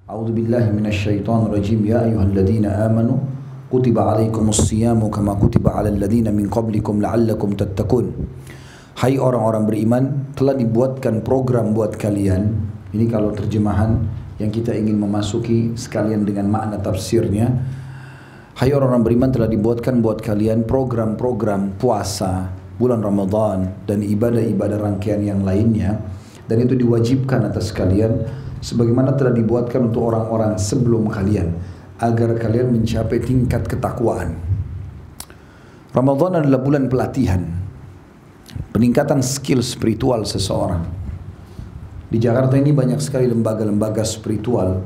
A'udzu billahi minasyaitonir rajim. Ya ayyuhalladzina amanu kutiba alaikumus shiyamu kama kutiba alal ladzina min qablikum la'allakum tattaqun. Hai orang-orang beriman, telah dibuatkan program buat kalian. Ini kalau terjemahan yang kita ingin memasuki sekalian dengan makna tafsirnya. Hai orang-orang beriman, telah dibuatkan buat kalian program-program puasa bulan Ramadan dan ibadah-ibadah rangkaian yang lainnya, dan itu diwajibkan atas kalian sebagaimana telah dibuatkan untuk orang-orang sebelum kalian agar kalian mencapai tingkat ketakwaan. Ramadan adalah bulan pelatihan, peningkatan skill spiritual seseorang. Di Jakarta ini banyak sekali lembaga-lembaga spiritual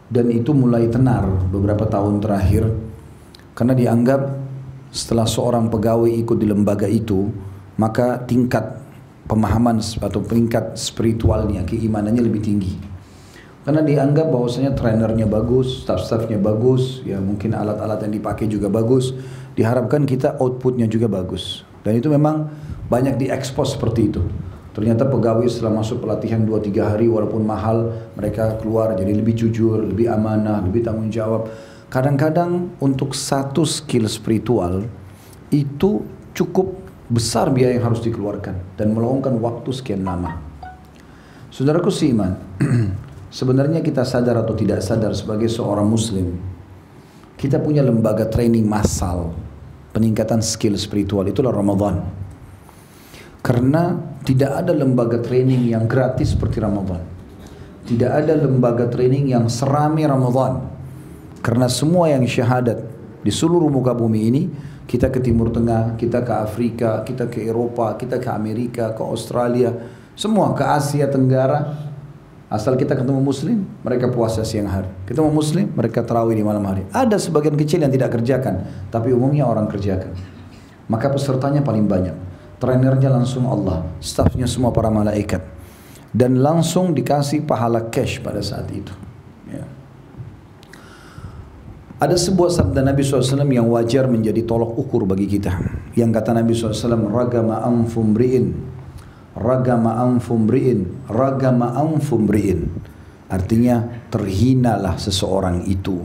dan itu mulai tenar beberapa tahun terakhir karena dianggap setelah seorang pegawai ikut di lembaga itu, maka tingkat pemahaman atau peringkat spiritualnya, keimanannya lebih tinggi. Karena dianggap bahwasanya trainernya bagus, staff-staffnya bagus, ya mungkin alat-alat yang dipakai juga bagus. Diharapkan kita outputnya juga bagus. Dan itu memang banyak diekspos seperti itu. Ternyata pegawai setelah masuk pelatihan 2-3 hari walaupun mahal, mereka keluar jadi lebih jujur, lebih amanah, lebih tanggung jawab. Kadang-kadang untuk satu skill spiritual itu cukup besar biaya yang harus dikeluarkan dan meluangkan waktu sekian lama. Saudaraku seiman, sebenarnya kita sadar atau tidak sadar sebagai seorang muslim, kita punya lembaga training massal peningkatan skill spiritual, itulah Ramadan. Karena tidak ada lembaga training yang gratis seperti Ramadan. Tidak ada lembaga training yang serami Ramadan. Karena semua yang syahadat di seluruh muka bumi ini, kita ke Timur Tengah, kita ke Afrika, kita ke Eropa, kita ke Amerika, ke Australia, semua ke Asia Tenggara. Asal kita ketemu muslim, mereka puasa siang hari. Ketemu muslim, mereka tarawih di malam hari. Ada sebagian kecil yang tidak kerjakan, tapi umumnya orang kerjakan. Maka pesertanya paling banyak. Trainernya langsung Allah, staffnya semua para malaikat. Dan langsung dikasih pahala cash pada saat itu. Ya. Ada sebuah sabda Nabi SAW yang wajar menjadi tolok ukur bagi kita. Yang kata Nabi SAW, ragama anfum ri'in, ragama anfum ri'in, ragama anfum ri'in. Artinya terhinalah seseorang itu,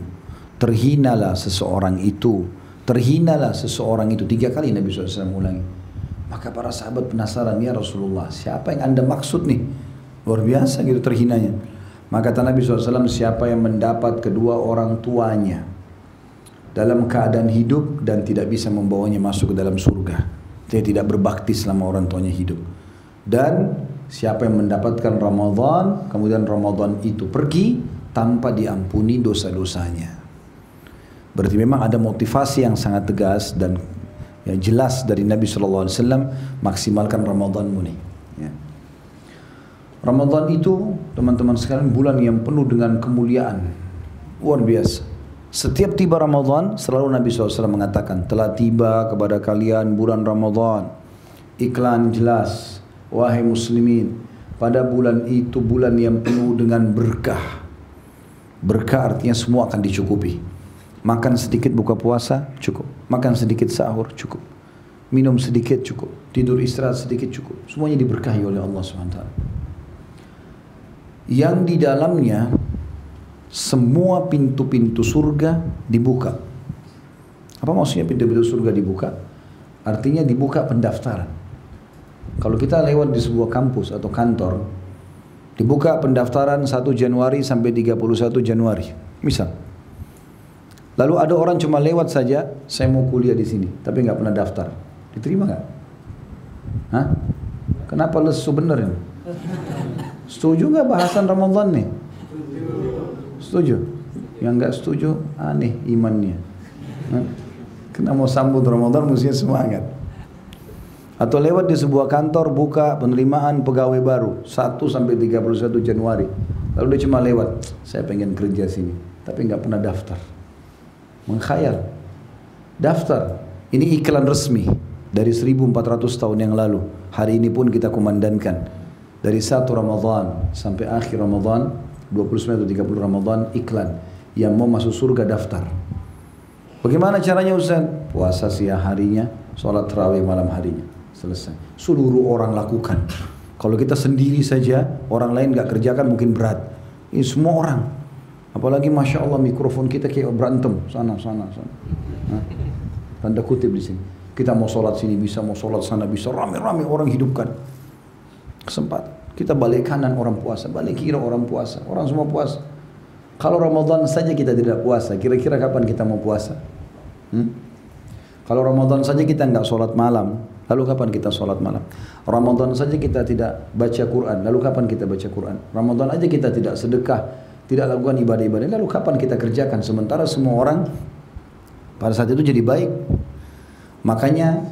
terhinalah seseorang itu, terhinalah seseorang itu. 3 kali Nabi SAW ulangi. Maka para sahabat penasaran, ya Rasulullah, siapa yang anda maksud nih? Luar biasa gitu terhinanya. Maka kata Nabi SAW, siapa yang mendapat kedua orang tuanya dalam keadaan hidup dan tidak bisa membawanya masuk ke dalam surga, dia tidak berbakti selama orang tuanya hidup. Dan siapa yang mendapatkan Ramadan, kemudian Ramadan itu pergi tanpa diampuni dosa-dosanya. Berarti memang ada motivasi yang sangat tegas dan yang jelas dari Nabi SAW, maksimalkan Ramadanmu nih. Ya. Ramadan itu teman-teman sekalian bulan yang penuh dengan kemuliaan, luar biasa. Setiap tiba Ramadan, selalu Nabi SAW mengatakan, telah tiba kepada kalian bulan Ramadan. Iklan jelas, wahai muslimin, pada bulan itu bulan yang penuh dengan berkah. Berkah artinya semua akan dicukupi. Makan sedikit buka puasa, cukup. Makan sedikit sahur, cukup. Minum sedikit, cukup. Tidur istirahat sedikit, cukup. Semuanya diberkahi oleh Allah SWT. Yang di dalamnya semua pintu-pintu surga dibuka. Apa maksudnya pintu-pintu surga dibuka? Artinya dibuka pendaftaran. Kalau kita lewat di sebuah kampus atau kantor, dibuka pendaftaran 1 Januari sampai 31 Januari. Misal. Lalu ada orang cuma lewat saja, saya mau kuliah di sini, tapi nggak pernah daftar. Diterima nggak? Hah? Kenapa lesu bener ini? Setuju nggak bahasan Ramadan nih? Setuju? Yang nggak setuju aneh imannya. Kena mau sambut Ramadan mestinya semangat. Atau lewat di sebuah kantor buka penerimaan pegawai baru 1 sampai 31 Januari. Lalu dia cuma lewat, saya pengen kerja sini, tapi nggak pernah daftar. Mengkhayal. Daftar. Ini iklan resmi dari 1400 tahun yang lalu. Hari ini pun kita kumandankan. Dari 1 Ramadan sampai akhir Ramadan, 29 atau 30 Ramadan, iklan. Yang mau masuk surga daftar. Bagaimana caranya Ustaz? Puasa siang harinya, sholat tarawih malam harinya. Selesai. Seluruh orang lakukan. Kalau kita sendiri saja, orang lain gak kerjakan mungkin berat. Ini semua orang. Apalagi Masya Allah mikrofon kita kayak berantem. Sana. Nah, tanda kutip di sini. Kita mau sholat sini bisa, mau sholat sana bisa. Rame-rame orang hidupkan. Kesempatan. Kita balik kanan orang puasa, balik kiri orang puasa. Orang semua puasa. Kalau Ramadan saja kita tidak puasa, kira-kira kapan kita mau puasa? Kalau Ramadan saja kita nggak sholat malam, lalu kapan kita sholat malam? Ramadan saja kita tidak baca Quran, lalu kapan kita baca Quran? Ramadan aja kita tidak sedekah, tidak lakukan ibadah-ibadah, lalu kapan kita kerjakan? Sementara semua orang pada saat itu jadi baik. Makanya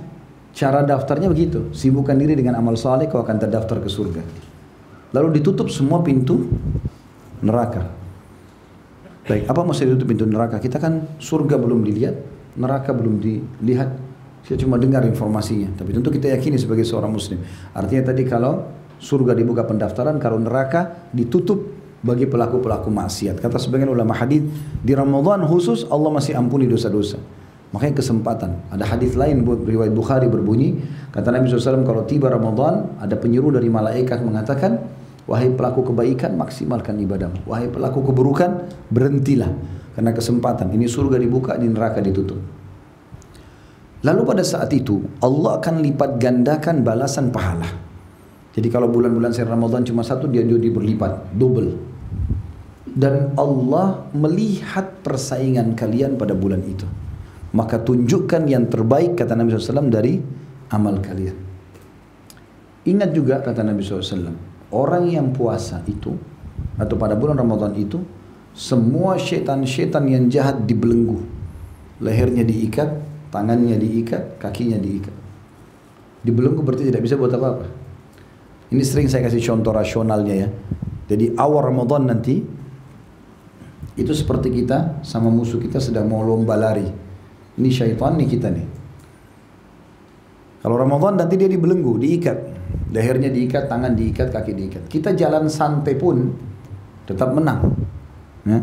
cara daftarnya begitu, sibukkan diri dengan amal saleh, kau akan terdaftar ke surga. Lalu ditutup semua pintu neraka. Baik, apa maksud ditutup pintu neraka? Kita kan surga belum dilihat, neraka belum dilihat. Saya cuma dengar informasinya, tapi tentu kita yakini sebagai seorang muslim. Artinya tadi kalau surga dibuka pendaftaran, kalau neraka ditutup bagi pelaku-pelaku maksiat. Kata sebagian ulama hadis, di Ramadan khusus Allah masih ampuni dosa-dosa. Makanya kesempatan. Ada hadis lain riwayat Bukhari berbunyi, kata Nabi SAW, kalau tiba Ramadan ada penyeru dari malaikat mengatakan, wahai pelaku kebaikan, maksimalkan ibadahmu. Wahai pelaku keburukan, berhentilah. Karena kesempatan, ini surga dibuka, di neraka ditutup. Lalu pada saat itu, Allah akan lipat gandakan balasan pahala. Jadi kalau bulan-bulan sehari Ramadan cuma satu, dia berlipat, double. Dan Allah melihat persaingan kalian pada bulan itu. Maka tunjukkan yang terbaik, kata Nabi SAW, dari amal kalian. Ingat juga, kata Nabi SAW, orang yang puasa itu, atau pada bulan Ramadan itu, semua syaitan-syaitan yang jahat dibelenggu. Lehernya diikat, tangannya diikat, kakinya diikat. Dibelenggu berarti tidak bisa buat apa-apa. Ini sering saya kasih contoh rasionalnya ya. Jadi awal Ramadan nanti, itu seperti kita sama musuh kita sedang mau lomba lari. Ini syaitan nih kita nih. Kalau Ramadan nanti dia dibelenggu, diikat. Lehernya diikat, tangan diikat, kaki diikat. Kita jalan santai pun tetap menang. Ya.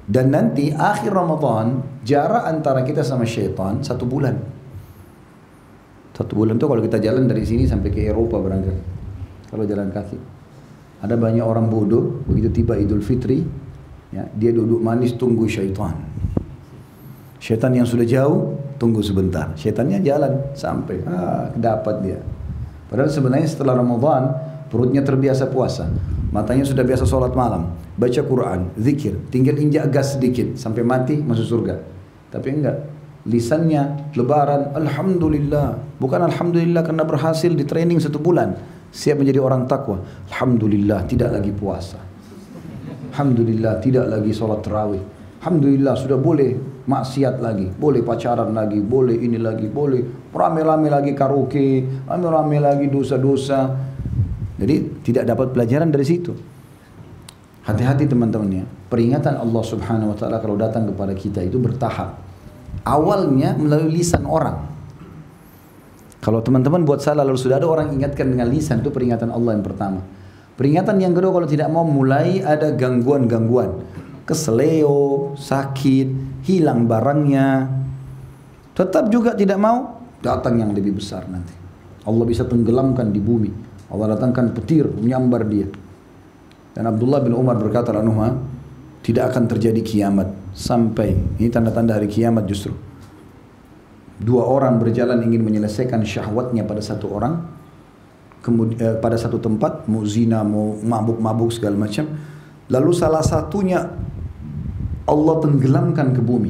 Dan nanti akhir Ramadan, jarak antara kita sama syaitan 1 bulan. 1 bulan itu kalau kita jalan dari sini sampai ke Eropa berangkat. Kalau jalan kaki. Ada banyak orang bodoh, begitu tiba Idul Fitri, ya, dia duduk manis tunggu syaitan. Syaitan yang sudah jauh, tunggu sebentar. Syaitannya jalan sampai, dapat dia. Padahal sebenarnya setelah Ramadan, perutnya terbiasa puasa. Matanya sudah biasa sholat malam, baca Quran, zikir. Tinggal injak gas sedikit, sampai mati masuk surga. Tapi enggak. Lisannya lebaran, Alhamdulillah. Bukan Alhamdulillah karena berhasil di training 1 bulan. Siap menjadi orang takwa. Alhamdulillah tidak lagi puasa. Alhamdulillah tidak lagi sholat tarawih. Alhamdulillah sudah boleh maksiat lagi, boleh pacaran lagi, boleh ini lagi, boleh rame-rame lagi karaoke, rame-rame lagi dosa-dosa. Jadi tidak dapat pelajaran dari situ. Hati-hati teman-teman ya. Peringatan Allah Subhanahu wa taala kalau datang kepada kita itu bertahap. Awalnya melalui lisan orang. Kalau teman-teman buat salah lalu sudah ada orang ingatkan dengan lisan, itu peringatan Allah yang pertama. Peringatan yang kedua kalau tidak mau mulai ada gangguan-gangguan. Keseleo, sakit, hilang barangnya. Tetap juga tidak mau, datang yang lebih besar nanti. Allah bisa tenggelamkan di bumi. Allah datangkan petir menyambar dia. Dan Abdullah bin Umar berkata anhuma, tidak akan terjadi kiamat sampai, ini tanda-tanda hari kiamat justru. 2 orang berjalan ingin menyelesaikan syahwatnya pada satu orang, kemudian pada satu tempat, mau zina, mau mabuk-mabuk segala macam. Lalu salah satunya Allah tenggelamkan ke bumi.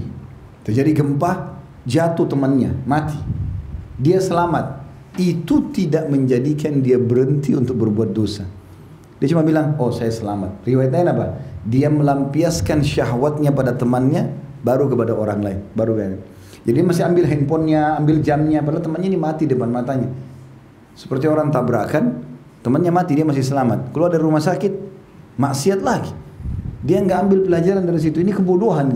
Terjadi gempa, jatuh temannya, mati. Dia selamat. Itu tidak menjadikan dia berhenti untuk berbuat dosa. Dia cuma bilang, oh saya selamat. Riwayat lain apa? Dia melampiaskan syahwatnya pada temannya, baru kepada orang lain. Jadi dia masih ambil handphonenya, ambil jamnya, padahal temannya ini mati depan matanya. Seperti orang tabrakan, temannya mati, dia masih selamat. Keluar dari rumah sakit, maksiat lagi. Dia nggak ambil pelajaran dari situ. Ini kebodohan.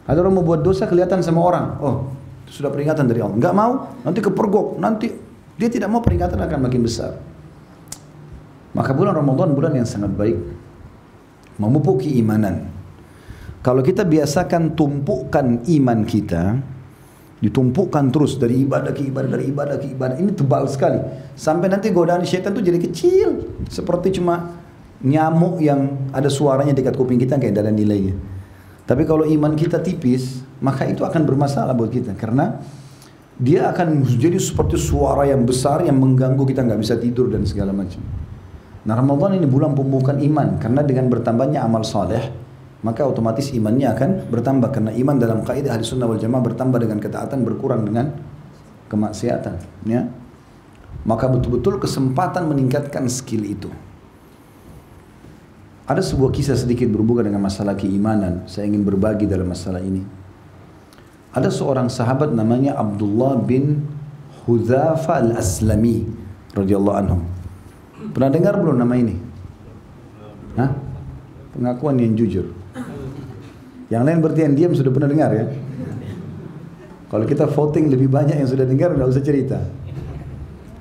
Ada orang mau buat dosa kelihatan sama orang. Oh, itu sudah peringatan dari Allah. Nggak mau, nanti kepergok. Nanti dia tidak mau, peringatan akan makin besar. Maka bulan Ramadan bulan yang sangat baik, memupuk keimanan. Kalau kita biasakan tumpukan iman kita, ditumpukkan terus dari ibadah ke ibadah, dari ibadah ke ibadah, ini tebal sekali. Sampai nanti godaan syaitan itu jadi kecil, seperti cuma nyamuk yang ada suaranya dekat kuping kita kayak ada nilainya. Tapi kalau iman kita tipis, maka itu akan bermasalah buat kita, karena dia akan jadi seperti suara yang besar yang mengganggu kita, nggak bisa tidur dan segala macam. Nah, Ramadan ini bulan pembukaan iman, karena dengan bertambahnya amal saleh, maka otomatis imannya akan bertambah, karena iman dalam kaidah ahli sunnah wal jamaah bertambah dengan ketaatan, berkurang dengan kemaksiatan. Ya. Maka betul-betul kesempatan meningkatkan skill itu. Ada sebuah kisah sedikit berhubungan dengan masalah keimanan. Saya ingin berbagi dalam masalah ini. Ada seorang sahabat namanya Abdullah bin Hudzafa al-Aslami radhiyallahu anhu. Pernah dengar belum nama ini? Hah? Pengakuan yang jujur. Yang lain berarti yang diam sudah pernah dengar ya. Kalau kita voting lebih banyak yang sudah dengar, nggak usah cerita.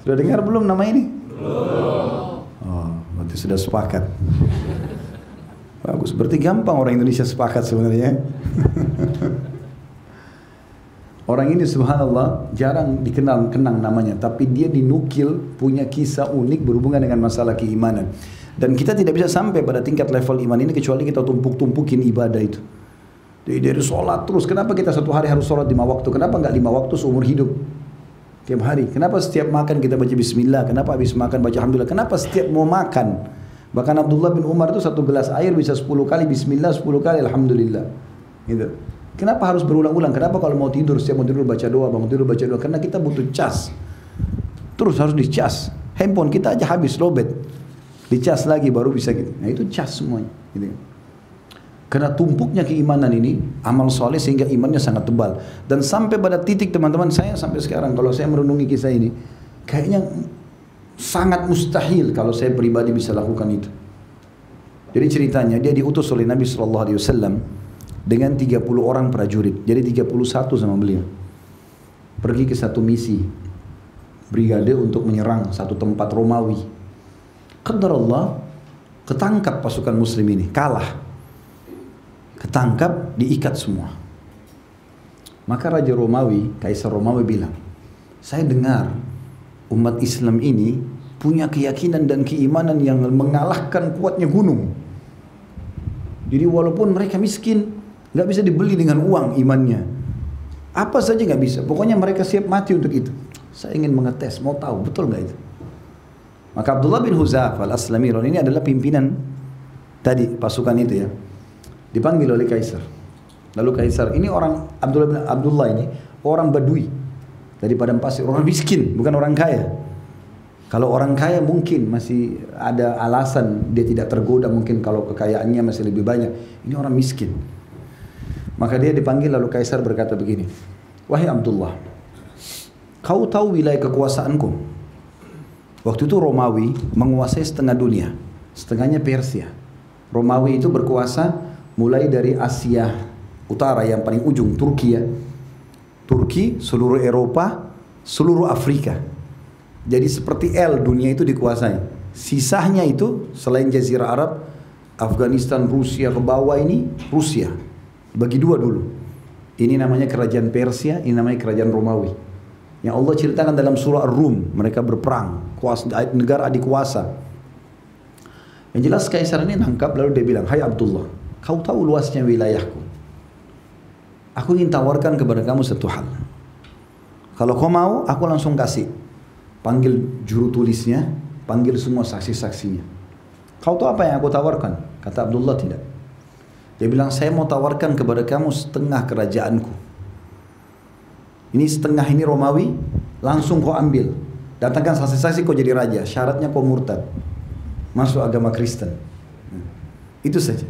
Sudah dengar belum nama ini? Belum. Oh, berarti sudah sepakat. Bagus, berarti gampang orang Indonesia sepakat sebenarnya. Orang ini subhanallah jarang kenang namanya, tapi dia dinukil punya kisah unik berhubungan dengan masalah keimanan. Dan kita tidak bisa sampai pada tingkat level iman ini kecuali kita tumpuk-tumpukin ibadah itu. Dari sholat terus, kenapa kita satu hari harus sholat 5 waktu? Kenapa nggak 5 waktu seumur hidup? Tiap hari. Kenapa setiap makan kita baca bismillah? Kenapa habis makan baca alhamdulillah? Kenapa setiap mau makan? Bahkan Abdullah bin Umar itu satu gelas air bisa 10 kali bismillah, 10 kali alhamdulillah. Gitu. Kenapa harus berulang-ulang? Kenapa kalau mau tidur, setiap mau tidur baca doa, bangun tidur baca doa? Karena kita butuh cas. Terus harus dicas. Handphone kita aja habis lowbat. Dicas lagi baru bisa gitu. Nah itu cas semuanya. Gitu. Karena tumpuknya keimanan ini, amal soleh sehingga imannya sangat tebal. Dan sampai pada titik teman-teman saya sampai sekarang kalau saya merenungi kisah ini, kayaknya sangat mustahil kalau saya pribadi bisa lakukan itu. Jadi ceritanya dia diutus oleh Nabi SAW dengan 30 orang prajurit. Jadi 31 sama beliau. Pergi ke satu misi brigade untuk menyerang satu tempat Romawi. Qadarullah ketangkap pasukan muslim ini, kalah. Ketangkap, diikat semua. Maka Raja Romawi, Kaisar Romawi bilang, saya dengar umat Islam ini punya keyakinan dan keimanan yang mengalahkan kuatnya gunung. Jadi walaupun mereka miskin, nggak bisa dibeli dengan uang imannya. Apa saja nggak bisa. Pokoknya mereka siap mati untuk itu. Saya ingin mengetes, mau tahu betul nggak itu. Maka Abdullah bin Hudzafa al-Aslami ini adalah pimpinan tadi pasukan itu ya. Dipanggil oleh Kaisar. Lalu Kaisar ini orang Abdullah ini orang Badui dari padang pasir, orang miskin, bukan orang kaya. Kalau orang kaya mungkin masih ada alasan dia tidak tergoda, mungkin kalau kekayaannya masih lebih banyak. Ini orang miskin. Maka dia dipanggil lalu Kaisar berkata begini, wahai Abdullah, kau tahu wilayah kekuasaanku? Waktu itu Romawi menguasai setengah dunia, setengahnya Persia. Romawi itu berkuasa mulai dari Asia Utara yang paling ujung, Turki ya. Turki, seluruh Eropa, seluruh Afrika. Jadi seperti L dunia itu dikuasai. Sisanya itu selain Jazirah Arab, Afghanistan, Rusia ke bawah ini Rusia. Bagi dua dulu. Ini namanya kerajaan Persia, ini namanya kerajaan Romawi. Yang Allah ceritakan dalam surah Ar-Rum, mereka berperang, negara adik kuasa. Yang jelas Kaisar ini nangkap lalu dia bilang, hai Abdullah, kau tahu luasnya wilayahku. Aku ingin tawarkan kepada kamu satu hal. Kalau kau mau, aku langsung kasih. Panggil juru tulisnya, panggil semua saksi-saksinya. Kau tahu apa yang aku tawarkan? Kata Abdullah, tidak. Dia bilang, saya mau tawarkan kepada kamu setengah kerajaanku. Ini setengah ini Romawi, langsung kau ambil. Datangkan saksi-saksi kau jadi raja. Syaratnya kau murtad, masuk agama Kristen. Itu saja.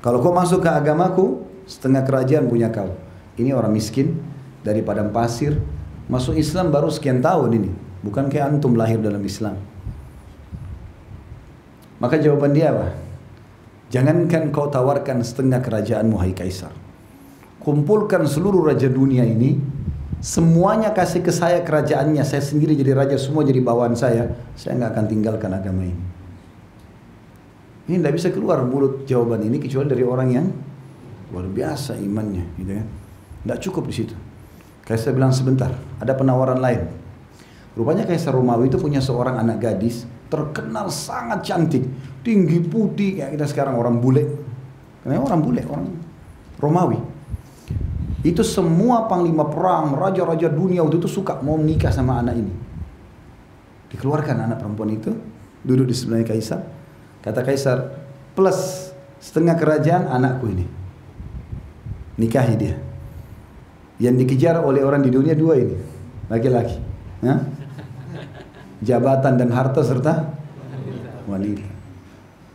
Kalau kau masuk ke agamaku, setengah kerajaan punya kau. Ini orang miskin dari padang pasir, masuk Islam baru sekian tahun ini. Bukan kayak antum lahir dalam Islam. Maka jawaban dia apa? Jangankan kau tawarkan setengah kerajaanmu, hai Kaisar. Kumpulkan seluruh raja dunia ini, semuanya kasih ke saya kerajaannya, saya sendiri jadi raja, semua jadi bawahan saya nggak akan tinggalkan agama ini. Ini tidak bisa keluar mulut jawaban ini kecuali dari orang yang luar biasa imannya, gitu kan? Tidak cukup di situ. Kaisar bilang sebentar, ada penawaran lain. Rupanya Kaisar Romawi itu punya seorang anak gadis terkenal sangat cantik, tinggi putih kayak kita sekarang orang bule. Karena orang bule, orang Romawi. Itu semua panglima perang, raja-raja dunia waktu itu suka mau menikah sama anak ini. Dikeluarkan anak perempuan itu, duduk di sebelahnya kaisar. Kata kaisar, plus setengah kerajaan anakku ini. Nikahi dia. Yang dikejar oleh orang di dunia dua ini, laki-laki. Jabatan dan harta serta wanita.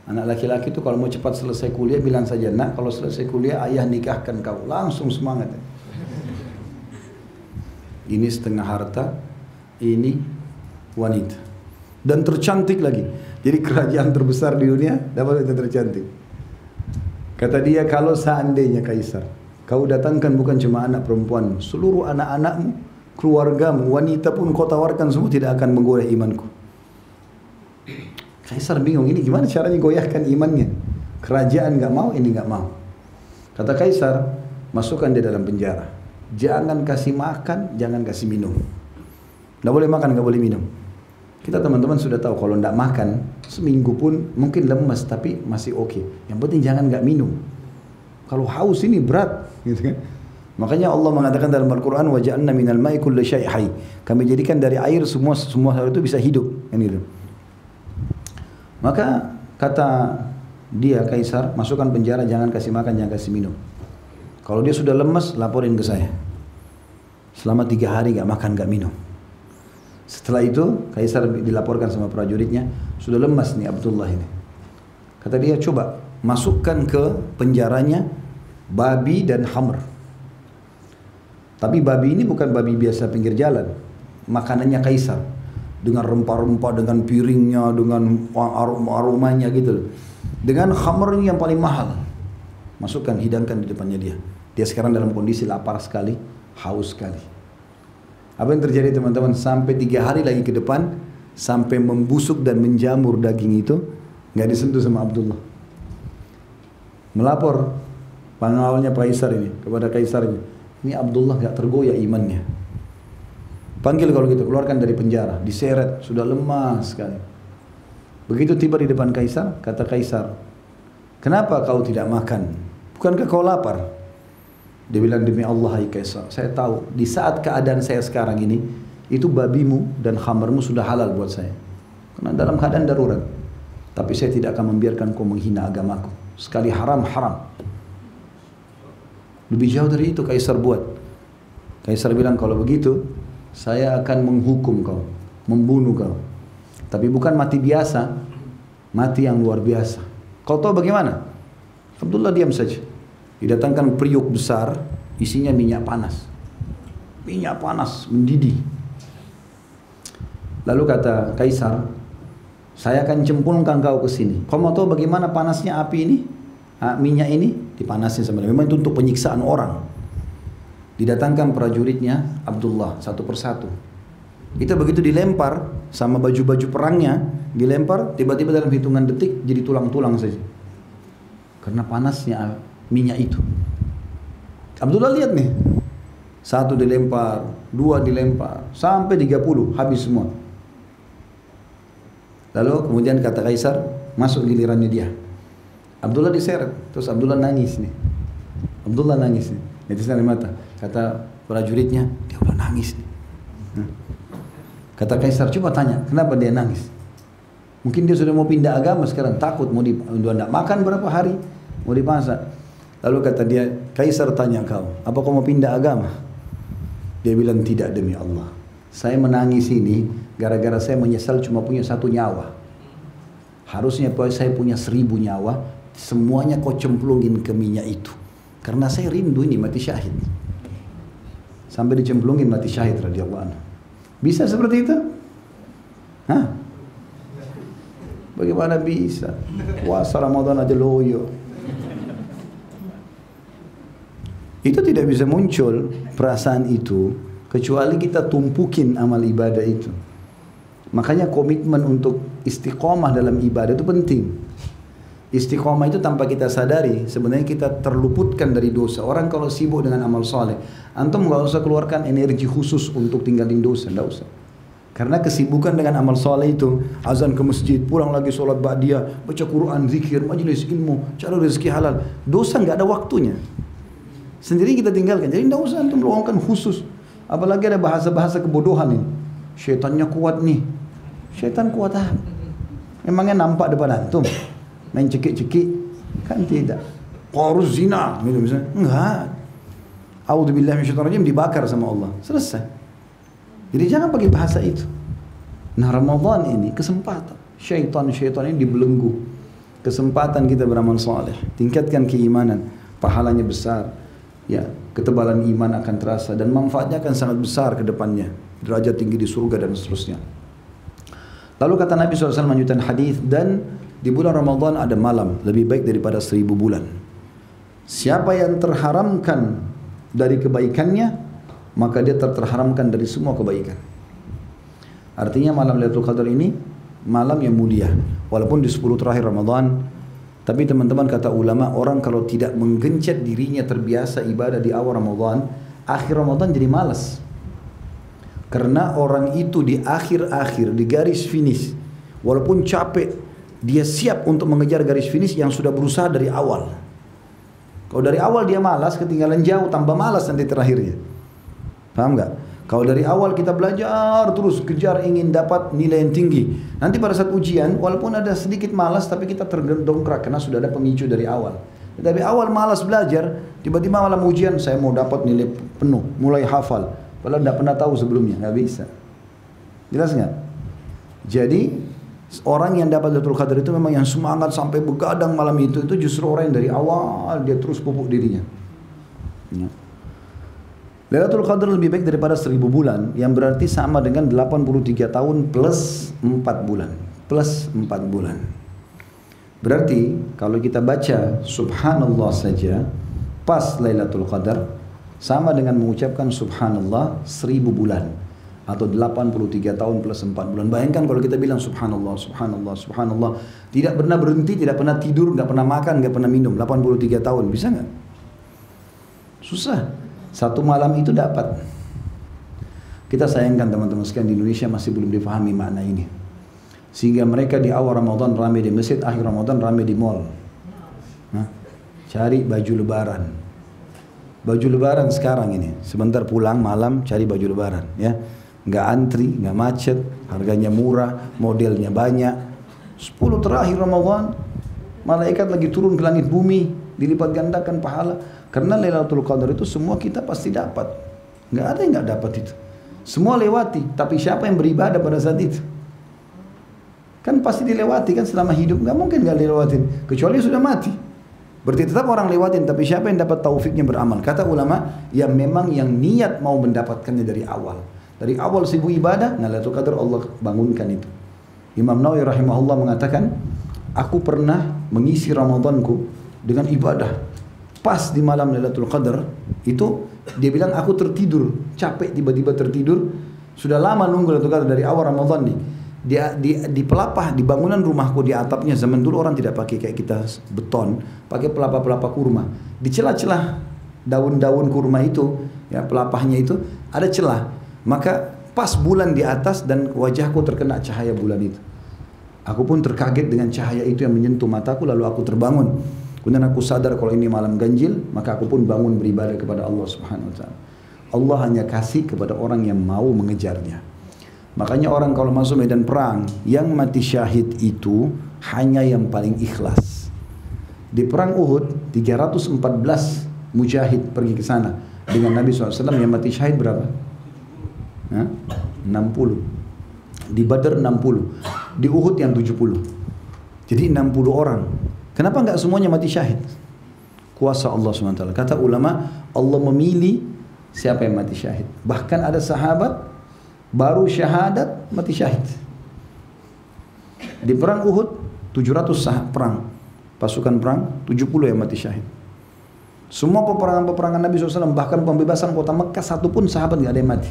Anak laki-laki itu kalau mau cepat selesai kuliah bilang saja, nak kalau selesai kuliah ayah nikahkan kau, langsung semangat. Ini setengah harta, ini wanita dan tercantik lagi. Jadi kerajaan terbesar di dunia dapat wanita tercantik. Kata dia, kalau seandainya kaisar, kau datangkan bukan cuma anak perempuan, seluruh anak-anakmu, keluargamu, wanita pun kau tawarkan semua tidak akan menggoyah imanku. Kaisar bingung, ini gimana caranya goyahkan imannya? Kerajaan nggak mau, ini nggak mau. Kata kaisar, masukkan dia dalam penjara. Jangan kasih makan, jangan kasih minum. Nggak boleh makan, nggak boleh minum. Kita teman-teman sudah tahu kalau nggak makan seminggu pun mungkin lemas tapi masih oke. Yang penting jangan nggak minum. Kalau haus ini berat, gitu kan? Makanya Allah mengatakan dalam Al-Quran, waja'alna minal ma'i kulli syai' hayy. Kami jadikan dari air semua hal itu bisa hidup, kan gitu. Maka kata dia kaisar, masukkan penjara, jangan kasih makan, jangan kasih minum. Kalau dia sudah lemas, laporin ke saya. Selama 3 hari gak makan, gak minum. Setelah itu, kaisar dilaporkan sama prajuritnya, sudah lemas nih Abdullah ini. Kata dia, coba masukkan ke penjaranya babi dan khamr. Tapi babi ini bukan babi biasa pinggir jalan. Makanannya kaisar. Dengan rempah-rempah, dengan piringnya, dengan aromanya gitu. Dengan khamrnya yang paling mahal. Masukkan, hidangkan di depannya dia. Dia sekarang dalam kondisi lapar sekali, haus sekali. Apa yang terjadi teman-teman? Sampai 3 hari lagi ke depan, sampai membusuk dan menjamur daging itu, nggak disentuh sama Abdullah. Melapor pengawalnya kaisar ini kepada kaisarnya. Ini Abdullah nggak tergoyah imannya. Panggil kalau gitu, keluarkan dari penjara, diseret, sudah lemas sekali. Begitu tiba di depan kaisar, kata kaisar, kenapa kau tidak makan? Bukankah kau lapar? Dia bilang, demi Allah hai kaisar, saya tahu di saat keadaan saya sekarang ini, itu babimu dan khamarmu sudah halal buat saya. Karena dalam keadaan darurat. Tapi saya tidak akan membiarkan kau menghina agamaku. Sekali haram, haram. Lebih jauh dari itu kaisar buat. Kaisar bilang, kalau begitu, saya akan menghukum kau, membunuh kau. Tapi bukan mati biasa, mati yang luar biasa. Kau tahu bagaimana? Abdullah diam saja. Didatangkan periuk besar, isinya minyak panas. Minyak panas, mendidih. Lalu kata kaisar, saya akan cemplungkan kau ke sini. Kau mau tahu bagaimana panasnya api ini? Minyak ini dipanasin sama dia. Memang itu untuk penyiksaan orang. Didatangkan prajuritnya Abdullah satu persatu. Itu begitu dilempar sama baju-baju perangnya, dilempar tiba-tiba dalam hitungan detik jadi tulang-tulang saja. Karena panasnya minyak itu. Abdullah lihat nih. 1 dilempar, 2 dilempar, sampai 30 habis semua. Lalu kemudian kata kaisar, masuk gilirannya dia. Abdullah diseret, terus Abdullah nangis nih. Abdullah nangis nih. Netes dari mata. Kata prajuritnya, dia udah nangis nih. Kata kaisar, coba tanya, kenapa dia nangis? Mungkin dia sudah mau pindah agama sekarang, takut mau tidak makan berapa hari, mau dipasak. Lalu kata dia, kaisar tanya kau, apa kau mau pindah agama? Dia bilang, tidak demi Allah. Saya menangis ini gara-gara saya menyesal cuma punya 1 nyawa. Harusnya saya punya 1000 nyawa, semuanya kau cemplungin ke minyak itu. Karena saya rindu ini mati syahid. Sampai dicemplungin mati syahid radhiyallahu anhu. Bisa seperti itu? Hah? Bagaimana bisa? Puasa Ramadan aja loyo. Itu tidak bisa muncul perasaan itu kecuali kita tumpukin amal ibadah itu. Makanya komitmen untuk istiqomah dalam ibadah itu penting. Istiqomah itu tanpa kita sadari sebenarnya kita terluputkan dari dosa. Orang kalau sibuk dengan amal soleh, antum nggak usah keluarkan energi khusus untuk tinggalin dosa, nggak usah. Karena kesibukan dengan amal soleh itu, azan ke masjid, pulang lagi sholat ba'diyah, baca Quran, zikir, majelis ilmu, cari rezeki halal. Dosa nggak ada waktunya. Sendiri kita tinggalkan. Jadi tidak usah antum luangkan khusus. Apalagi ada bahasa-bahasa kebodohan ini. Syaitannya kuat nih. Syaitan kuat apa? Memangnya nampak depan antum? Main cekik-cekik? Kan tidak. Qaruz zina, gitu misalnya. Enggak. A'udzubillahi minasyaitonirrajim, dibakar sama Allah. Selesai. Jadi jangan pakai bahasa itu. Nah, Ramadan ini kesempatan. Syaitan ini dibelenggu. Kesempatan kita beramal saleh. Tingkatkan keimanan. Pahalanya besar. Ya, ketebalan iman akan terasa dan manfaatnya akan sangat besar ke depannya. Derajat tinggi di surga dan seterusnya. Lalu kata Nabi SAW melanjutkan hadis, dan di bulan Ramadan ada malam lebih baik daripada 1000 bulan. Siapa yang terharamkan dari kebaikannya, maka dia terharamkan dari semua kebaikan. Artinya malam Lailatul Qadar ini malam yang mulia. Walaupun di 10 terakhir Ramadan, tapi teman-teman kata ulama, orang kalau tidak menggencet dirinya terbiasa ibadah di awal Ramadan, akhir Ramadan jadi malas. Karena orang itu di akhir-akhir, di garis finish, walaupun capek, dia siap untuk mengejar garis finish yang sudah berusaha dari awal. Kalau dari awal dia malas, ketinggalan jauh, tambah malas nanti terakhirnya. Paham nggak? Kalau dari awal kita belajar terus kejar ingin dapat nilai yang tinggi, nanti pada saat ujian walaupun ada sedikit malas tapi kita terdongkrak karena sudah ada pemicu dari awal. Tapi awal malas belajar, tiba-tiba malam ujian saya mau dapat nilai penuh, mulai hafal, padahal tidak pernah tahu sebelumnya, nggak bisa. Jelas nggak? Jadi orang yang dapat Lailatul Qadar itu memang yang semangat sampai begadang malam itu justru orang yang dari awal dia terus pupuk dirinya. Ya. Lailatul Qadar lebih baik daripada 1000 bulan, yang berarti sama dengan 83 tahun plus 4 bulan. Plus 4 bulan. Berarti kalau kita baca subhanallah saja pas Lailatul Qadar sama dengan mengucapkan subhanallah 1000 bulan atau 83 tahun plus 4 bulan. Bayangkan kalau kita bilang subhanallah, subhanallah, subhanallah, tidak pernah berhenti, tidak pernah tidur, nggak pernah makan, nggak pernah minum, 83 tahun, bisa nggak? Susah. Satu malam itu dapat. Kita sayangkan teman-teman sekalian di Indonesia masih belum difahami makna ini. Sehingga mereka di awal Ramadan ramai di masjid, akhir Ramadan ramai di mall. Nah, cari baju lebaran. Baju lebaran sekarang ini, sebentar pulang malam cari baju lebaran, ya. Nggak antri, nggak macet, harganya murah, modelnya banyak. 10 terakhir Ramadan, malaikat lagi turun ke langit bumi, dilipat gandakan pahala. Karena Lailatul Qadar itu semua kita pasti dapat. Nggak ada yang nggak dapat itu. Semua lewati, tapi siapa yang beribadah pada saat itu? Kan pasti dilewati kan selama hidup, nggak mungkin nggak dilewatin, kecuali sudah mati. Berarti tetap orang lewatin, tapi siapa yang dapat taufiknya beramal? Kata ulama, yang memang yang niat mau mendapatkannya dari awal. Dari awal sibuk ibadah, nah Lailatul Qadar Allah bangunkan itu. Imam Nawawi rahimahullah mengatakan, aku pernah mengisi Ramadanku dengan ibadah. Pas di malam Lailatul Qadar itu dia bilang aku tertidur, capek tiba-tiba tertidur. Sudah lama nunggu Lailatul Qadar dari awal Ramadan nih. Di pelapah di bangunan rumahku di atapnya, zaman dulu orang tidak pakai kayak kita beton, pakai pelapa-pelapa kurma. Di celah-celah daun-daun kurma itu, ya pelapahnya itu ada celah. Maka pas bulan di atas dan wajahku terkena cahaya bulan itu. Aku pun terkaget dengan cahaya itu yang menyentuh mataku, lalu aku terbangun. Kemudian aku sadar kalau ini malam ganjil, maka aku pun bangun beribadah kepada Allah Subhanahu wa taala. Allah hanya kasih kepada orang yang mau mengejarnya. Makanya orang kalau masuk medan perang, yang mati syahid itu hanya yang paling ikhlas. Di perang Uhud, 314 mujahid pergi ke sana dengan Nabi SAW, yang mati syahid berapa? 60. Di Badar 60. Di Uhud yang 70. Jadi 60 orang. Kenapa enggak semuanya mati syahid? Kuasa Allah SWT. Kata ulama, Allah memilih siapa yang mati syahid. Bahkan ada sahabat baru syahadat mati syahid. Di perang Uhud 700 perang, pasukan perang 70 yang mati syahid. Semua peperangan-peperangan Nabi SAW, bahkan pembebasan kota Mekah, satu pun sahabat nggak ada yang mati.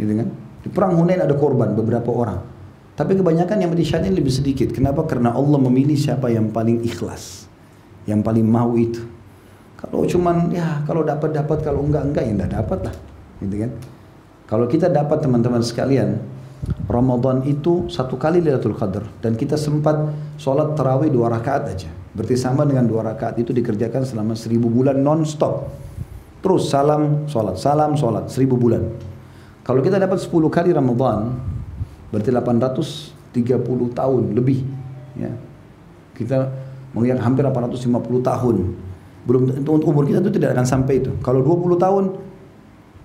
Gitu kan? Di perang Hunain ada korban beberapa orang. Tapi kebanyakan yang mati syahid lebih sedikit. Kenapa? Karena Allah memilih siapa yang paling ikhlas, yang paling mau itu. Kalau cuman ya kalau dapat, kalau enggak ya enggak dapat lah, gitu kan? Kalau kita dapat teman-teman sekalian, Ramadan itu 1 kali Lailatul Qadar dan kita sempat sholat tarawih 2 rakaat aja. Berarti sama dengan 2 rakaat itu dikerjakan selama 1000 bulan non-stop. Terus salam, sholat, 1000 bulan. Kalau kita dapat 10 kali Ramadan, berarti 830 tahun lebih. Ya. Kita mengingat hampir 850 tahun. Belum untuk umur kita itu tidak akan sampai itu. Kalau 20 tahun,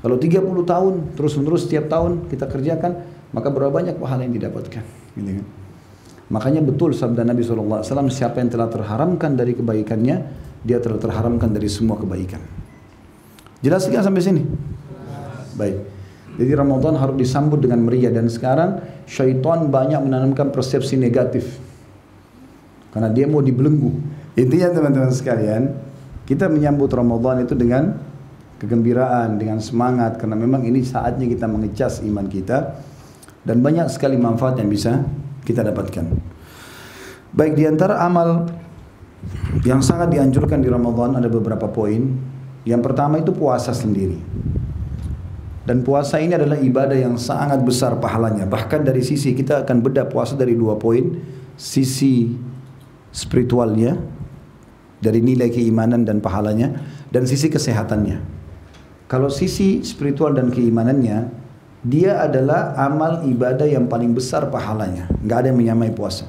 kalau 30 tahun, terus-menerus setiap tahun kita kerjakan, maka berapa banyak pahala yang didapatkan. Gitu kan? Makanya betul sabda Nabi SAW, siapa yang telah terharamkan dari kebaikannya, dia telah terharamkan dari semua kebaikan. Jelas kan sampai sini? Baik. Jadi Ramadan harus disambut dengan meriah, dan sekarang syaitan banyak menanamkan persepsi negatif. Karena dia mau dibelenggu. Intinya teman-teman sekalian, kita menyambut Ramadan itu dengan kegembiraan, dengan semangat, karena memang ini saatnya kita mengecas iman kita, dan banyak sekali manfaat yang bisa kita dapatkan. Baik, di antara amal yang sangat dianjurkan di Ramadan ada beberapa poin. Yang pertama itu puasa sendiri. Dan puasa ini adalah ibadah yang sangat besar pahalanya. Bahkan dari sisi, kita akan bedah puasa dari 2 poin. Sisi spiritualnya, dari nilai keimanan dan pahalanya, dan sisi kesehatannya. Kalau sisi spiritual dan keimanannya, dia adalah amal ibadah yang paling besar pahalanya. Nggak ada yang menyamai puasa.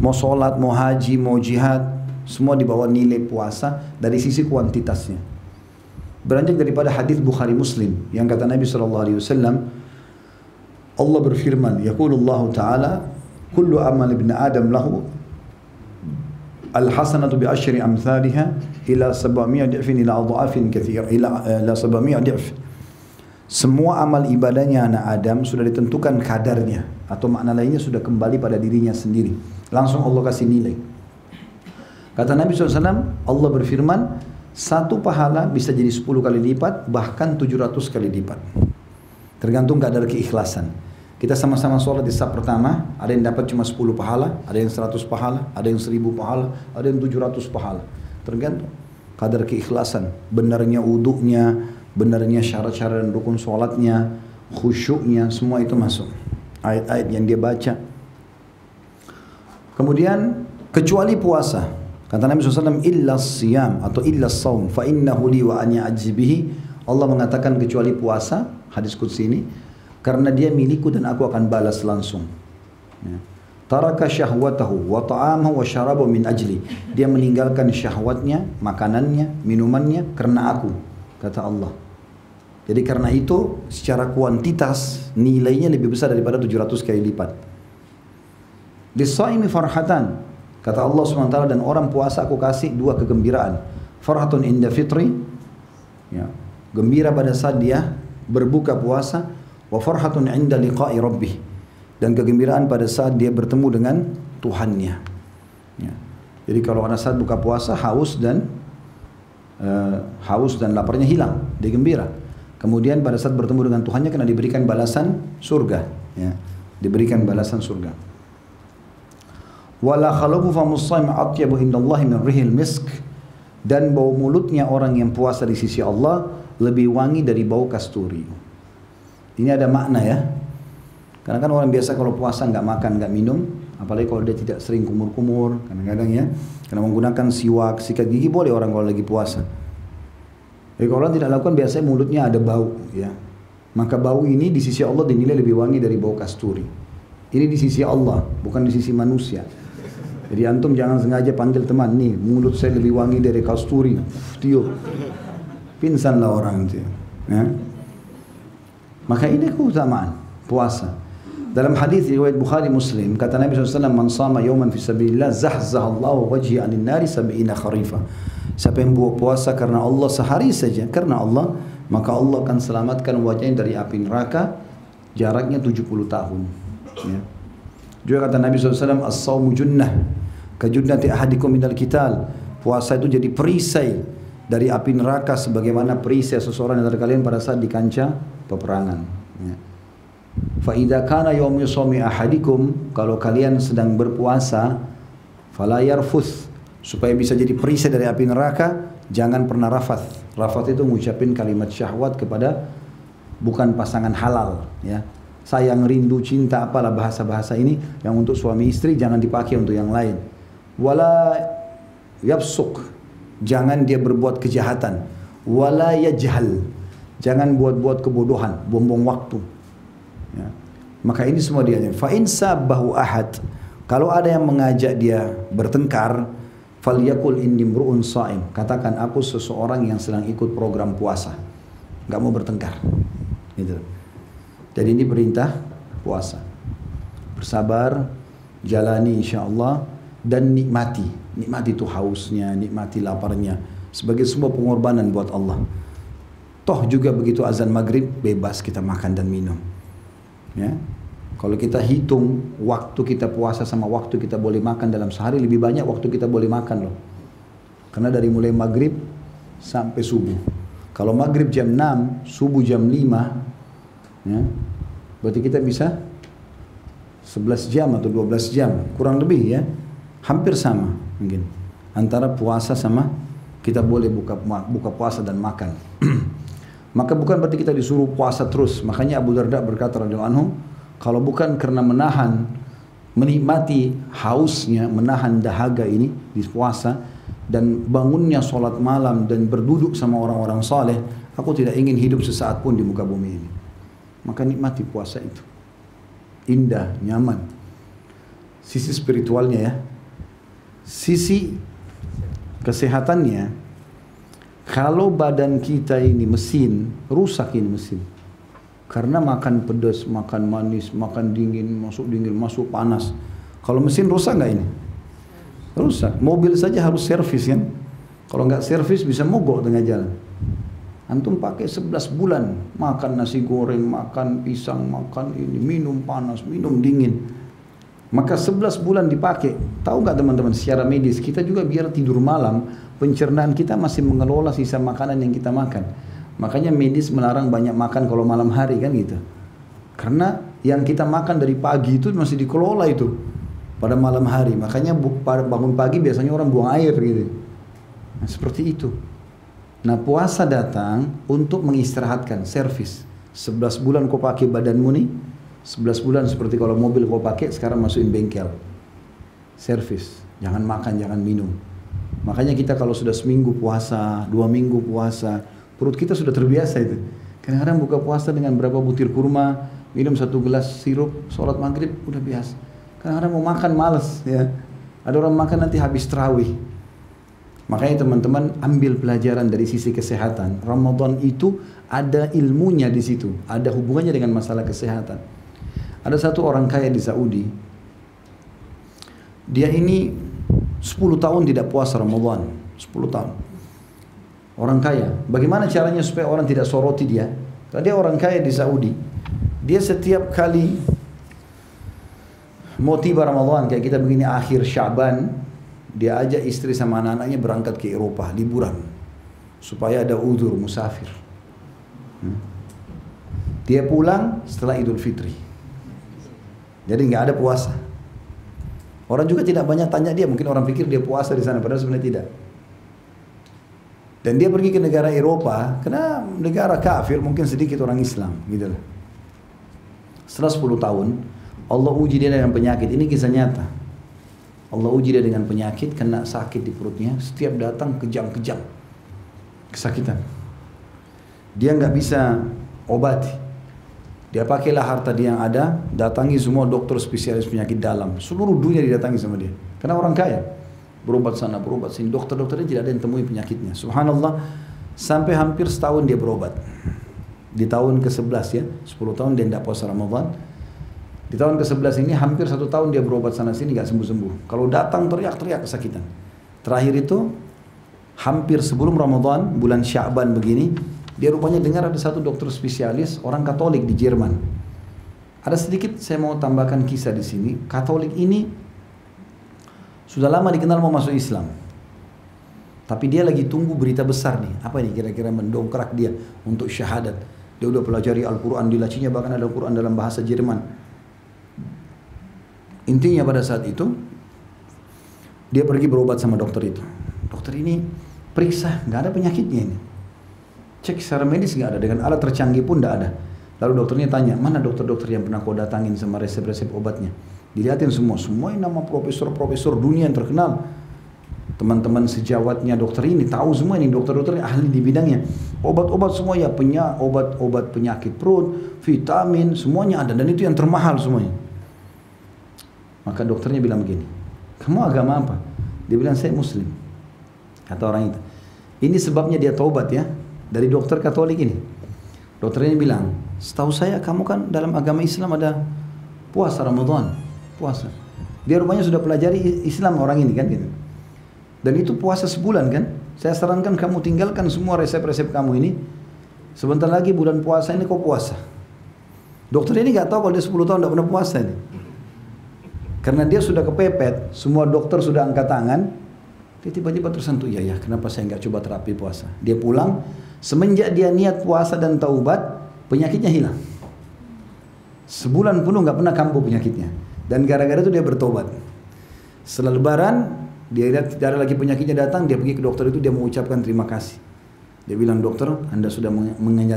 Mau sholat, mau haji, mau jihad, semua di bawah nilai puasa dari sisi kuantitasnya. Beranjak daripada hadis Bukhari Muslim yang kata Nabi SAW, Allah berfirman, yaqulullahu ta'ala, kullu amal ibn Adam lahu al-hasanatu bi asyri amthaliha ila 700 di'fin ila adhafin katsir ila 700 di'f. Semua amal ibadahnya anak Adam sudah ditentukan kadarnya, atau makna lainnya sudah kembali pada dirinya sendiri. Langsung Allah kasih nilai. Kata Nabi SAW, Allah berfirman, 1 pahala bisa jadi 10 kali lipat, bahkan 700 kali lipat. Tergantung kadar keikhlasan. Kita sama-sama sholat di saf pertama, ada yang dapat cuma 10 pahala, ada yang 100 pahala, ada yang 1000 pahala, ada yang 700 pahala. Tergantung kadar keikhlasan, benarnya wudunya, benarnya syarat-syarat dan rukun sholatnya, khusyuknya, semua itu masuk. Ayat-ayat yang dia baca. Kemudian, kecuali puasa. Kata Nabi SAW, illa siyam atau illa saum, fa innahu li wa an ya'ji bihi. Allah mengatakan kecuali puasa, hadis qudsi ini, karena dia milikku dan aku akan balas langsung. Ya. Taraka syahwatahu wa ta'amahu wa syarabahu min ajli. Dia meninggalkan syahwatnya, makanannya, minumannya karena aku, kata Allah. Jadi karena itu secara kuantitas nilainya lebih besar daripada 700 kali lipat. Lis-shaimi farhatan. Kata Allah SWT, dan orang puasa aku kasih 2 kegembiraan. Farhatun inda fitri, ya, gembira pada saat dia berbuka puasa. Wa farhatun inda liqa'i rabbih, dan kegembiraan pada saat dia bertemu dengan Tuhannya. Ya. Jadi kalau pada saat buka puasa haus dan laparnya hilang, dia gembira. Kemudian pada saat bertemu dengan Tuhannya kena diberikan balasan surga. Ya. Diberikan balasan surga. Wala khalufu famus shaim atyabu indallahi min rihil misk, dan bau mulutnya orang yang puasa di sisi Allah lebih wangi dari bau kasturi. Ini ada makna ya. Karena kan orang biasa kalau puasa nggak makan, nggak minum, apalagi kalau dia tidak sering kumur-kumur, kadang-kadang ya, karena menggunakan siwak, sikat gigi boleh orang kalau lagi puasa. Jadi kalau orang tidak lakukan, biasanya mulutnya ada bau, ya. Maka bau ini di sisi Allah dinilai lebih wangi dari bau kasturi. Ini di sisi Allah, bukan di sisi manusia. Jadi antum jangan sengaja panggil teman, nih mulut saya lebih wangi dari kasturi, tiup, pingsanlah orang itu. Ya. Maka ini keutamaan puasa. Dalam hadis riwayat Bukhari Muslim, kata Nabi SAW, man sama yawman fi sabilillah zahzahallahu wajhi anin nari sab'ina kharifa. Siapa yang buat puasa karena Allah sehari saja, karena Allah, maka Allah akan selamatkan wajahnya dari api neraka, jaraknya 70 tahun. Ya. Juga kata Nabi SAW, as-sawmu junnah kajunnati ahadikum minal qital. Puasa itu jadi perisai dari api neraka sebagaimana perisai seseorang dari kalian pada saat di kancah peperangan. Ya. Fa idza kana yawmu sawmi ahadikum, kalau kalian sedang berpuasa, fala yarfuth, supaya bisa jadi perisai dari api neraka, jangan pernah rafath. Rafath itu mengucapin kalimat syahwat kepada bukan pasangan halal, ya. sayang, rindu, cinta, apalah bahasa-bahasa ini yang untuk suami istri jangan dipakai untuk yang lain. Wala yafsuk, jangan dia berbuat kejahatan. Wala yajhal, jangan buat-buat kebodohan, buang-buang waktu. Ya. Maka ini semua dia. Fa in sabbahu ahad, kalau ada yang mengajak dia bertengkar, falyakul inni mru'un sha'im, katakan aku seseorang yang sedang ikut program puasa, nggak mau bertengkar. Gitu. Jadi ini perintah puasa. Bersabar, jalani insyaallah, dan nikmati. Nikmati itu hausnya, nikmati laparnya, sebagai sebuah pengorbanan buat Allah. Toh juga begitu azan maghrib, bebas kita makan dan minum. Ya. Kalau kita hitung waktu kita puasa sama waktu kita boleh makan dalam sehari, lebih banyak waktu kita boleh makan loh. Karena dari mulai maghrib sampai subuh. Kalau maghrib jam 6, subuh jam 5, ya, berarti kita bisa 11 jam atau 12 jam, kurang lebih ya, hampir sama mungkin antara puasa sama kita boleh buka puasa dan makan. Maka bukan berarti kita disuruh puasa terus. Makanya Abu Darda berkata radhiyallahu anhu, kalau bukan karena menikmati hausnya, menahan dahaga ini di puasa, dan bangunnya sholat malam dan berduduk sama orang-orang saleh, aku tidak ingin hidup sesaat pun di muka bumi ini. Maka nikmati puasa itu, indah, nyaman. Sisi spiritualnya ya, sisi kesehatannya, kalau badan kita ini mesin, rusak ini mesin. Karena makan pedas, makan manis, makan dingin, masuk panas. Kalau mesin rusak nggak ini? Rusak. Mobil saja harus servis kan? Kalau nggak servis bisa mogok tengah jalan. Antum pakai 11 bulan makan nasi goreng, makan pisang, makan ini, minum panas, minum dingin. Maka 11 bulan dipakai. Tahu nggak teman-teman, secara medis kita juga biar tidur malam, pencernaan kita masih mengelola sisa makanan yang kita makan. Makanya medis melarang banyak makan kalau malam hari kan gitu. Karena yang kita makan dari pagi itu masih dikelola itu pada malam hari. Makanya bangun pagi biasanya orang buang air gitu. Nah, seperti itu. Nah, puasa datang untuk mengistirahatkan, servis. 11 bulan kau pakai badanmu nih, 11 bulan seperti kalau mobil kau pakai, sekarang masukin bengkel. Servis, jangan makan, jangan minum. Makanya kita kalau sudah seminggu puasa, 2 minggu puasa, perut kita sudah terbiasa itu. Kadang-kadang buka puasa dengan berapa butir kurma, minum 1 gelas sirup, sholat maghrib, udah biasa. Kadang-kadang mau makan males ya. Ada orang makan nanti habis tarawih. Makanya teman-teman ambil pelajaran dari sisi kesehatan. Ramadan itu ada ilmunya di situ, ada hubungannya dengan masalah kesehatan. Ada satu orang kaya di Saudi. Dia ini 10 tahun tidak puasa Ramadan, 10 tahun. Orang kaya. Bagaimana caranya supaya orang tidak soroti dia? Karena dia orang kaya di Saudi. Dia setiap kali mau tiba Ramadan kayak kita begini akhir Syaban, dia ajak istri sama anak-anaknya berangkat ke Eropa liburan supaya ada udzur musafir. Dia pulang setelah Idul Fitri. Jadi nggak ada puasa. Orang juga tidak banyak tanya dia, mungkin orang pikir dia puasa di sana padahal sebenarnya tidak. Dan dia pergi ke negara Eropa karena negara kafir, mungkin sedikit orang Islam gitu. Setelah 10 tahun Allah uji dia dengan penyakit. Ini kisah nyata. Allah uji dia dengan penyakit, kena sakit di perutnya, setiap datang kejang-kejang kesakitan. Dia nggak bisa obati. Dia pakailah harta dia yang ada, datangi semua dokter spesialis penyakit dalam, seluruh dunia didatangi sama dia. Karena orang kaya, berobat sana, berobat sini, dokter-dokternya tidak ada yang temui penyakitnya. Subhanallah, sampai hampir setahun dia berobat. Di tahun ke-11 ya, 10 tahun dia tidak puasa Ramadan. Di tahun ke-11 ini hampir 1 tahun dia berobat sana sini gak sembuh-sembuh. Kalau datang teriak-teriak kesakitan. Terakhir itu hampir sebelum Ramadan, bulan Sya'ban begini, dia rupanya dengar ada satu dokter spesialis orang Katolik di Jerman. Ada sedikit saya mau tambahkan kisah di sini. Katolik ini sudah lama dikenal mau masuk Islam. Tapi dia lagi tunggu berita besar nih. Apa ini kira-kira mendongkrak dia untuk syahadat. Dia udah pelajari Al-Quran, di lacinya bahkan ada Al-Quran dalam bahasa Jerman. Intinya pada saat itu dia pergi berobat sama dokter itu. Dokter ini periksa, nggak ada penyakitnya ini. Cek secara medis nggak ada, dengan alat tercanggih pun nggak ada. Lalu dokternya tanya, mana dokter-dokter yang pernah kau datangin sama resep-resep obatnya? Dilihatin semua, semua ini nama profesor-profesor dunia yang terkenal. Teman-teman sejawatnya dokter ini tahu semua ini, dokter-dokter ahli di bidangnya. Obat-obat semua ya, obat-obat penyakit perut, vitamin, semuanya ada. Dan itu yang termahal semuanya. Maka dokternya bilang begini, kamu agama apa? Dia bilang, saya muslim. Kata orang itu. Ini sebabnya dia taubat ya, dari dokter Katolik ini. Dokternya bilang, setahu saya kamu kan dalam agama Islam ada puasa Ramadan, puasa. Dia rupanya sudah pelajari Islam orang ini kan gitu. Dan itu puasa sebulan kan. Saya sarankan kamu tinggalkan semua resep-resep kamu ini. Sebentar lagi bulan puasa ini kau puasa. Dokter ini gak tahu kalau dia 10 tahun tidak pernah puasa ini. Karena dia sudah kepepet, semua dokter sudah angkat tangan. Dia tiba-tiba tersentuh, ya kenapa saya nggak coba terapi puasa. Dia pulang, semenjak dia niat puasa dan taubat, penyakitnya hilang. Sebulan penuh nggak pernah kambuh penyakitnya. Dan gara-gara itu dia bertobat. Setelah lebaran, dia lihat tidak ada lagi penyakitnya datang, dia pergi ke dokter itu, dia mengucapkan terima kasih. Dia bilang, dokter, Anda sudah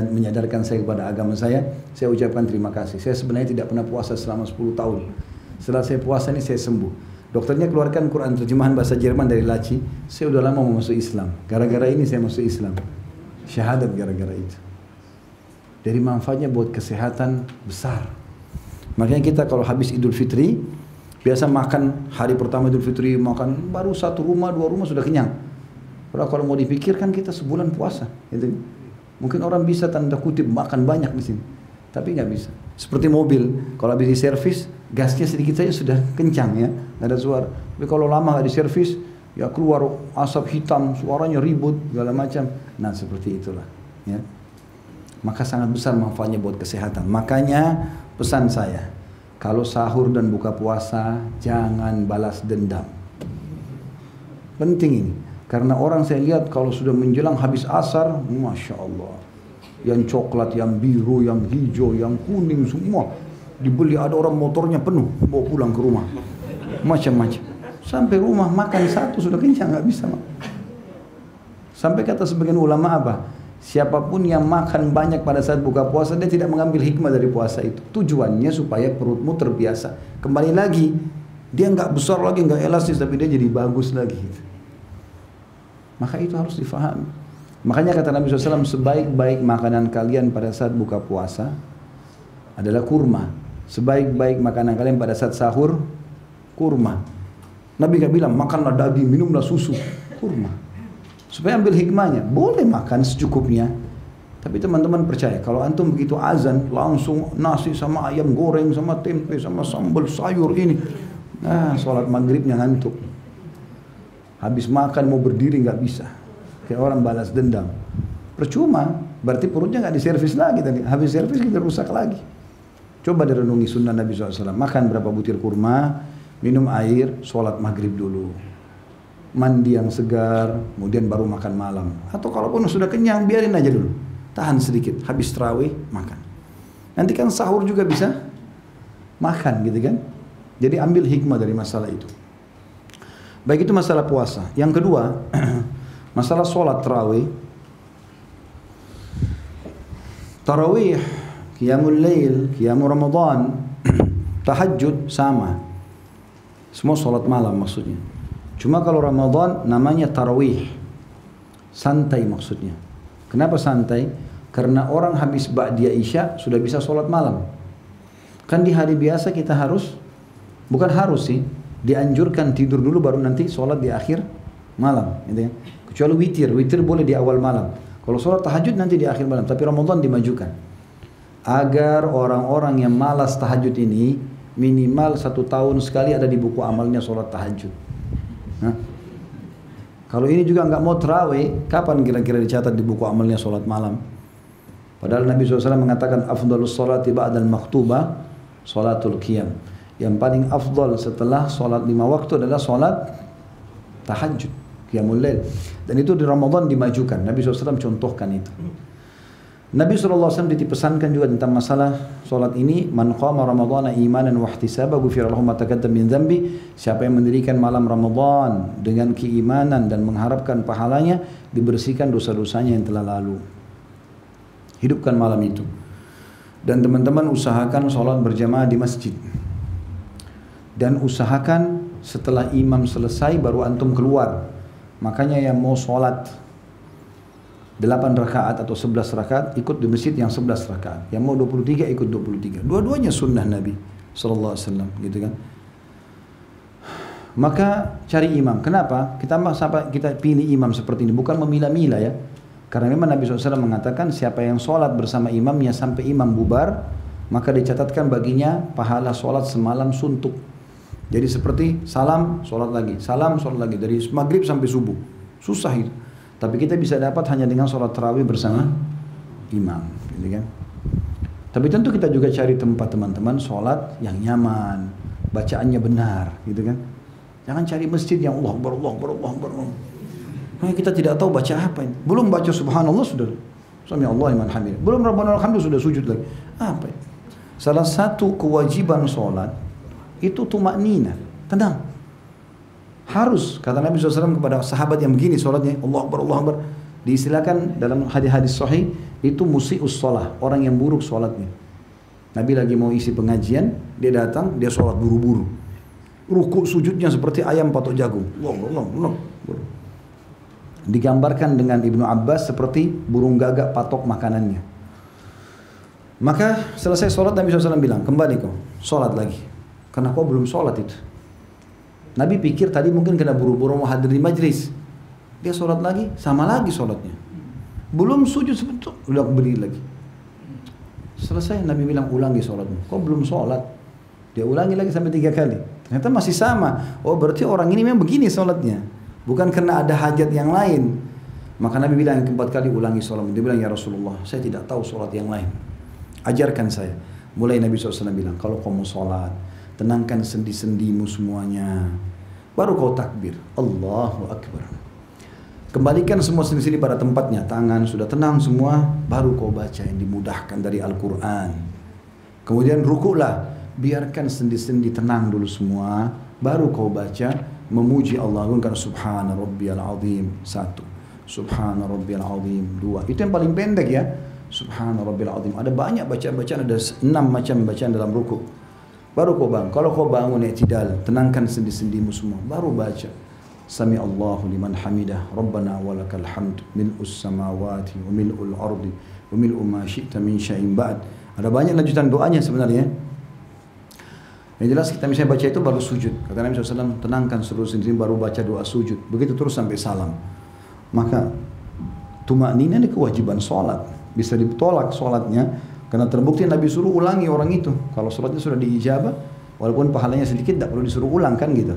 menyadarkan saya kepada agama saya ucapkan terima kasih. Saya sebenarnya tidak pernah puasa selama 10 tahun. Setelah saya puasa ini saya sembuh. Dokternya keluarkan Quran terjemahan bahasa Jerman dari laci. Saya udah lama mau masuk Islam. Gara-gara ini saya masuk Islam. Syahadat gara-gara itu. Dari manfaatnya buat kesehatan besar. Makanya kita kalau habis Idul Fitri, biasa makan hari pertama Idul Fitri, makan baru 1 rumah, 2 rumah sudah kenyang. Padahal kalau mau dipikirkan kita sebulan puasa. Gitu. Mungkin orang bisa tanda kutip makan banyak di sini. Tapi nggak bisa. Seperti mobil, kalau habis diservis, gasnya sedikit saja sudah kencang ya, nggak ada suara. Tapi kalau lama nggak diservis, ya keluar asap hitam, suaranya ribut, segala macam. Nah seperti itulah. Ya. Maka sangat besar manfaatnya buat kesehatan. Makanya pesan saya, kalau sahur dan buka puasa, jangan balas dendam. Penting ini, karena orang saya lihat kalau sudah menjelang habis asar, Masya Allah. Yang coklat, yang biru, yang hijau, yang kuning semua dibeli. Ada orang motornya penuh bawa pulang ke rumah, macam-macam. Sampai rumah makan satu sudah kenyang, nggak bisa. Sampai kata sebagian ulama apa? Siapapun yang makan banyak pada saat buka puasa, dia tidak mengambil hikmah dari puasa itu. Tujuannya supaya perutmu terbiasa. Kembali lagi, dia nggak besar lagi, nggak elastis, tapi dia jadi bagus lagi. Maka itu harus difahami. Makanya kata Nabi SAW, sebaik-baik makanan kalian pada saat buka puasa adalah kurma. Sebaik-baik makanan kalian pada saat sahur, kurma. Nabi gak bilang, makanlah daging, minumlah susu, kurma. Supaya ambil hikmahnya, boleh makan secukupnya. Tapi teman-teman percaya, kalau antum begitu azan, langsung nasi sama ayam goreng, sama tempe, sama sambal sayur ini. Nah, sholat maghribnya ngantuk. Habis makan mau berdiri gak bisa. Kayak orang balas dendam. Percuma, berarti perutnya nggak diservis lagi tadi. Habis servis kita rusak lagi. Coba direnungi sunnah Nabi SAW. Makan berapa butir kurma, minum air, sholat maghrib dulu. Mandi yang segar, kemudian baru makan malam. Atau kalaupun sudah kenyang, biarin aja dulu. Tahan sedikit, habis tarawih, makan. Nanti kan sahur juga bisa makan gitu kan. Jadi ambil hikmah dari masalah itu. Baik, itu masalah puasa. Yang kedua, masalah sholat tarawih. Tarawih, qiyamul lail, qiyamul Ramadan, tahajud sama. Semua sholat malam maksudnya. Cuma kalau Ramadan namanya tarawih. Santai maksudnya. Kenapa santai? Karena orang habis ba'diyah isya sudah bisa sholat malam. Kan di hari biasa kita harus, bukan harus sih, dianjurkan tidur dulu baru nanti sholat di akhir malam, gitu ya. Kecuali witir boleh di awal malam. Kalau sholat tahajud nanti di akhir malam, tapi Ramadan dimajukan. Agar orang-orang yang malas tahajud ini minimal 1 tahun sekali ada di buku amalnya sholat tahajud. Nah, kalau ini juga nggak mau tarawih, kapan kira-kira dicatat di buku amalnya sholat malam? Padahal Nabi SAW mengatakan afdalus sholati ba'dal maktubah sholatul qiyam. Yang paling afdal setelah sholat 5 waktu adalah sholat tahajud, qiyamul lail. Dan itu di Ramadan dimajukan. Nabi SAW contohkan itu. Nabi SAW dipesankan juga tentang masalah sholat ini. Man qama ramadhana imanan wa ihtisaba ghufira lahu ma taqaddama min dhanbi. Siapa yang mendirikan malam Ramadan dengan keimanan dan mengharapkan pahalanya, dibersihkan dosa-dosanya yang telah lalu. Hidupkan malam itu. Dan teman-teman usahakan sholat berjamaah di masjid. Dan usahakan setelah imam selesai baru antum keluar. Makanya yang mau sholat 8 rakaat atau 11 rakaat ikut di masjid yang 11 rakaat. Yang mau 23 ikut 23. Dua-duanya sunnah Nabi sallallahu alaihi wasallam, gitu kan. Maka cari imam. Kenapa? Kita pilih imam seperti ini bukan memilah-milah ya. Karena memang Nabi SAW mengatakan siapa yang sholat bersama imamnya sampai imam bubar, maka dicatatkan baginya pahala sholat semalam suntuk. Jadi seperti salam, sholat lagi, salam, sholat lagi, dari maghrib sampai subuh. Susah itu. Tapi kita bisa dapat hanya dengan sholat tarawih bersama imam, gitu kan. Tapi tentu kita juga cari tempat teman-teman sholat yang nyaman, bacaannya benar, gitu kan. Jangan cari masjid yang Allah Akbar, Allah Akbar, Allah Akbar. Nah, kita tidak tahu baca apa ini. Belum baca subhanallah sudah sami Allah liman hamidah. Belum rabbana alhamdulillah sudah sujud lagi. Apa ini? Salah satu kewajiban sholat itu tumaknina, tenang. Harus, kata Nabi SAW kepada sahabat yang begini sholatnya, Allah Akbar, Allah Akbar. Diistilahkan dalam hadis-hadis sahih itu musi'us sholah, orang yang buruk sholatnya. Nabi lagi mau isi pengajian, dia datang, dia sholat buru-buru. Ruku sujudnya seperti ayam patok jagung. Allah, Allah, Allah. Digambarkan dengan Ibnu Abbas seperti burung gagak patok makanannya. Maka selesai sholat Nabi SAW bilang, kembali kau, sholat lagi. Karena kau belum sholat itu. Nabi pikir tadi mungkin kena buru-buru mau hadir di majlis. Dia sholat lagi, sama lagi sholatnya. Belum sujud sebentar, udah berdiri lagi. Selesai Nabi bilang, ulangi sholatmu. Kau belum sholat. Dia ulangi lagi sampai 3 kali. Ternyata masih sama. Oh berarti orang ini memang begini sholatnya. Bukan karena ada hajat yang lain. Maka Nabi bilang yang keempat kali ulangi sholat. Dia bilang, ya Rasulullah, saya tidak tahu sholat yang lain. Ajarkan saya. Mulai Nabi SAW bilang, kalau kau mau sholat, tenangkan sendi-sendimu semuanya. Baru kau takbir. Allahu Akbar. Kembalikan semua sendi-sendi pada tempatnya. Tangan sudah tenang semua. Baru kau baca yang dimudahkan dari Al-Quran. Kemudian rukuklah. Biarkan sendi-sendi tenang dulu semua. Baru kau baca memuji Allah, karena subhana rabbiyal azim 1, subhana rabbiyal azim 2. Itu yang paling pendek ya. Subhana rabbiyal azim. Ada banyak bacaan-bacaan, ada 6 macam bacaan dalam rukuk. Baru kau bangun. Kalau kau bangun i'tidal, tenangkan sendi-sendimu semua. Baru baca Sami Allahu liman hamidah, Rabbana walakal hamd, mil'us samawati wa mil'ul ardi wa mil'u ma syi'ta min syai'in ba'd. Ada banyak lanjutan doanya sebenarnya. Yang jelas kita misalnya baca itu baru sujud. Kata Nabi SAW, tenangkan seluruh sendiri baru baca doa sujud. Begitu terus sampai salam. Maka tumaknina ini kewajiban sholat. Bisa ditolak sholatnya karena terbukti Nabi suruh ulangi orang itu. Kalau sholatnya sudah diijabah, walaupun pahalanya sedikit, tidak perlu disuruh ulang kan gitu.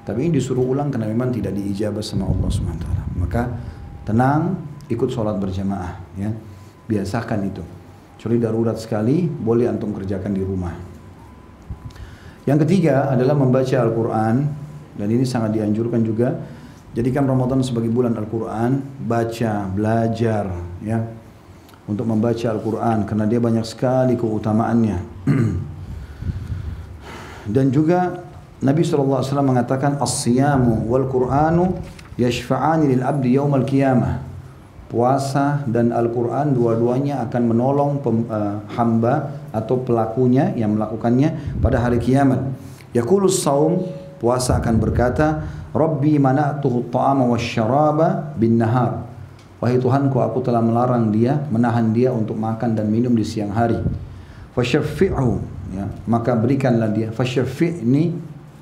Tapi ini disuruh ulang karena memang tidak diijabah sama Allah SWT. Maka tenang, ikut sholat berjamaah. Ya. Biasakan itu. Kecuali darurat sekali, boleh antum kerjakan di rumah. Yang ketiga adalah membaca Al-Quran, dan ini sangat dianjurkan juga. Jadikan Ramadan sebagai bulan Al-Quran, baca, belajar, ya, untuk membaca Al-Quran, karena dia banyak sekali keutamaannya. Dan juga Nabi SAW mengatakan, as-siyamu wal Qur'anu yashfa'ani lil abdi yawmal qiyamah. Puasa dan Al-Quran dua-duanya akan menolong hamba atau pelakunya yang melakukannya pada hari kiamat. Yaqulus saum, puasa akan berkata, Rabbi mana'tuhu ta'ama wasyaraba bin nahar. Wahai Tuhanku, aku telah melarang dia, menahan dia untuk makan dan minum di siang hari. Fasyaffi'hu, ya, maka berikanlah dia. Fasyaffi'ni,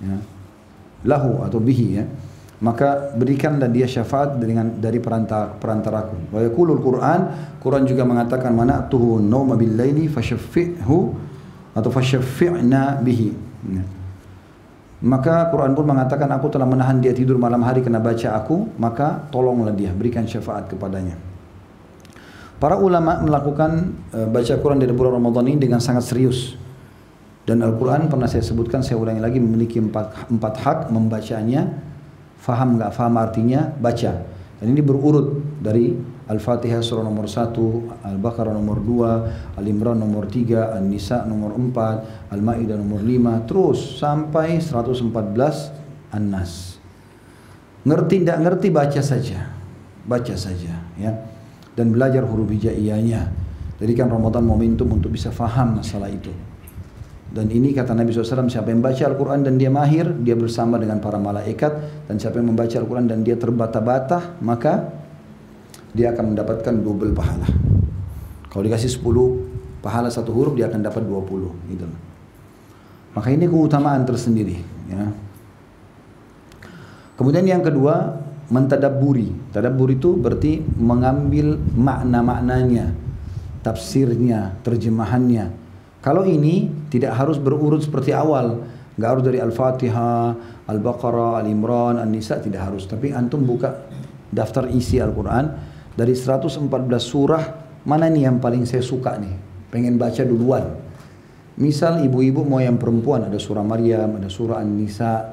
ya, lahu atau bihi, ya. Maka berikanlah dia syafaat dari perantaraku. Wa yaqulul Quran juga mengatakan mana'tuhu nauma bil laili fasyaffi'hu atau fasyaffi'na bihi. Ya. Maka Quran pun mengatakan aku telah menahan dia tidur malam hari karena baca aku, maka tolonglah dia, berikan syafaat kepadanya. Para ulama melakukan baca Quran di bulan Ramadan ini dengan sangat serius. Dan Al-Quran pernah saya sebutkan, saya ulangi lagi, memiliki empat hak membacanya. Faham nggak faham artinya, baca. Dan ini berurut dari Al-Fatihah surah nomor 1, Al-Baqarah nomor 2, Al-Imran nomor 3, An-Nisa nomor 4, Al-Ma'idah nomor 5, terus sampai 114 An-Nas. Ngerti tidak ngerti baca saja. Baca saja, ya. Dan belajar huruf hijaiyahnya. Jadikan Ramadan momentum untuk bisa faham masalah itu. Dan ini kata Nabi SAW, siapa yang baca Al-Quran dan dia mahir, dia bersama dengan para malaikat. Dan siapa yang membaca Al-Quran dan dia terbata-bata, maka dia akan mendapatkan double pahala. Kalau dikasih 10 pahala satu huruf, dia akan dapat 20 gitu. Maka ini keutamaan tersendiri ya. Kemudian yang kedua, mentadabburi. Tadabbur itu berarti mengambil makna-maknanya, tafsirnya, terjemahannya. Kalau ini tidak harus berurut seperti awal, nggak harus dari Al-Fatihah, Al-Baqarah, Al-Imran, An-Nisa, tidak harus. Tapi antum buka daftar isi Al-Quran, dari 114 surah, mana nih yang paling saya suka nih, pengen baca duluan. Misal ibu-ibu mau yang perempuan, ada surah Maryam, ada surah An-Nisa.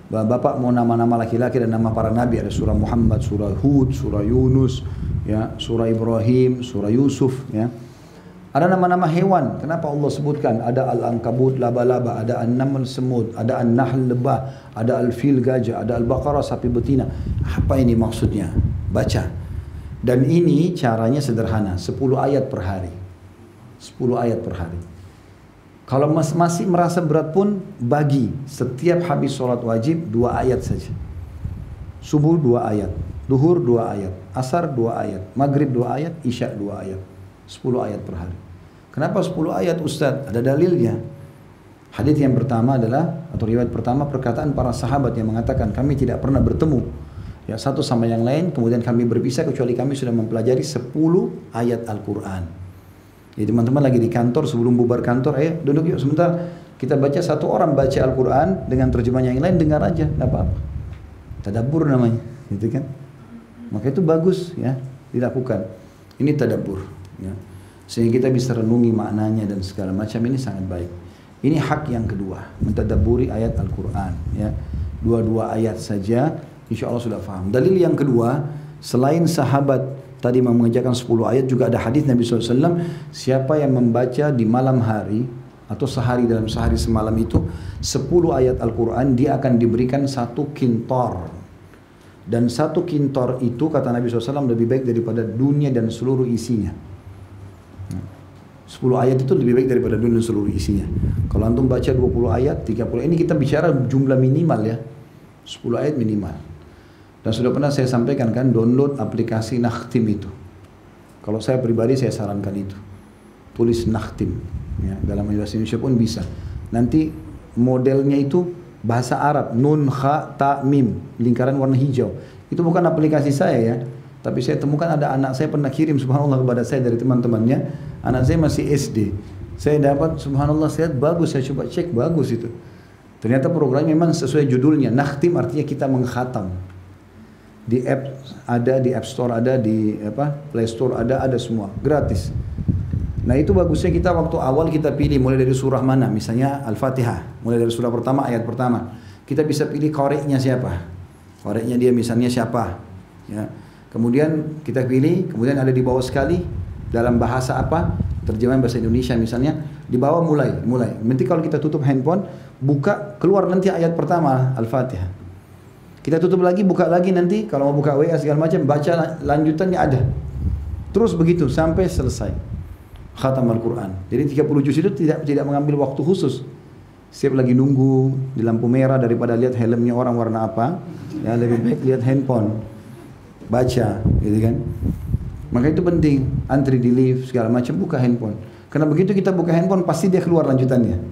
Bapak mau nama-nama laki-laki dan nama para nabi, ada surah Muhammad, surah Hud, surah Yunus, ya, surah Ibrahim, surah Yusuf, ya. Ada nama-nama hewan, kenapa Allah sebutkan? Ada Al-Ankabut, laba-laba, ada An-Naml, semut, ada An-Nahl, lebah, ada Al-Fil, gajah, ada Al-Baqarah, sapi betina. Apa ini maksudnya? Baca. Dan ini caranya sederhana, 10 ayat per hari. 10 ayat per hari. Kalau masih merasa berat pun, bagi setiap habis sholat wajib 2 ayat saja. Subuh 2 ayat, duhur 2 ayat, asar 2 ayat, maghrib 2 ayat, isya 2 ayat. 10 ayat per hari. Kenapa 10 ayat Ustaz? Ada dalilnya. Hadits yang pertama adalah, atau riwayat pertama, perkataan para sahabat yang mengatakan kami tidak pernah bertemu ya satu sama yang lain, kemudian kami berpisah kecuali kami sudah mempelajari 10 ayat Al-Quran. Jadi teman-teman lagi di kantor, sebelum bubar kantor, duduk yuk sebentar, kita baca, satu orang baca Al-Quran dengan terjemahan yang lain, dengar aja, tidak apa-apa. Tadabbur namanya, gitu kan? Maka itu bagus ya, dilakukan. Ini tadabbur ya. Sehingga kita bisa renungi maknanya dan segala macam, ini sangat baik. Ini hak yang kedua, mentadabburi ayat Al-Quran ya. 2 ayat saja, insya Allah sudah faham. Dalil yang kedua, selain sahabat tadi mengerjakan 10 ayat, juga ada hadis Nabi SAW, siapa yang membaca di malam hari atau sehari, dalam sehari semalam itu 10 ayat Al-Quran, dia akan diberikan 1 kintor. Dan 1 kintor itu kata Nabi SAW lebih baik daripada dunia dan seluruh isinya. 10 ayat itu lebih baik daripada dunia dan seluruh isinya. Kalau antum baca 20 ayat, 30, ini kita bicara jumlah minimal ya, 10 ayat minimal. Dan sudah pernah saya sampaikan kan, download aplikasi Nakhtim itu. Kalau saya pribadi saya sarankan itu. Tulis Nakhtim ya, dalam bahasa Indonesia pun bisa. Nanti modelnya itu bahasa Arab, nun, kha, ta, mim, lingkaran warna hijau. Itu bukan aplikasi saya ya, tapi saya temukan ada anak saya pernah kirim subhanallah kepada saya dari teman-temannya. Anak saya masih SD. Saya dapat subhanallah, saya bagus, saya coba cek, bagus itu. Ternyata programnya memang sesuai judulnya. Nakhtim artinya kita mengkhatam. Di app ada, di App Store ada, di Play Store ada semua, gratis. Nah itu bagusnya kita waktu awal kita pilih mulai dari surah mana, misalnya Al-Fatihah, mulai dari surah pertama, ayat pertama. Kita bisa pilih qoreknya siapa, qoreknya dia misalnya siapa, ya. Kemudian kita pilih, kemudian ada di bawah sekali dalam bahasa apa, terjemahan bahasa Indonesia misalnya, di bawah mulai. Nanti kalau kita tutup handphone, buka keluar nanti ayat pertama Al-Fatihah. Kita tutup lagi, buka lagi nanti, kalau mau buka WA segala macam, baca lanjutannya ada. Terus begitu sampai selesai. Khatam Al-Quran. Jadi 30 juz itu tidak mengambil waktu khusus. Setiap lagi nunggu di lampu merah daripada lihat helmnya orang warna apa, ya lebih baik lihat handphone. Baca, gitu kan. Maka itu penting, antri di lift segala macam, buka handphone. Karena begitu kita buka handphone pasti dia keluar lanjutannya.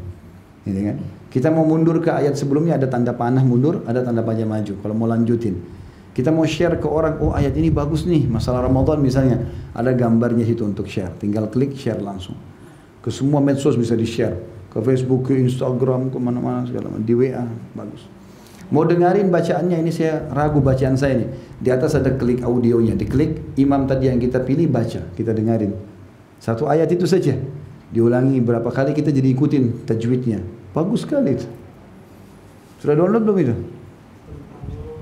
Gitu kan. Kita mau mundur ke ayat sebelumnya, ada tanda panah mundur, ada tanda panah maju kalau mau lanjutin. Kita mau share ke orang, oh ayat ini bagus nih, masalah Ramadan misalnya, ada gambarnya situ untuk share, tinggal klik share langsung. Ke semua medsos bisa di share, ke Facebook, ke Instagram, ke mana-mana segala macam, di WA, bagus. Mau dengerin bacaannya, ini saya ragu bacaan saya nih. Di atas ada klik audionya, diklik imam tadi yang kita pilih baca, kita dengerin. 1 ayat itu saja, diulangi berapa kali kita jadi ikutin tajwidnya. Bagus sekali itu. Sudah download belum itu?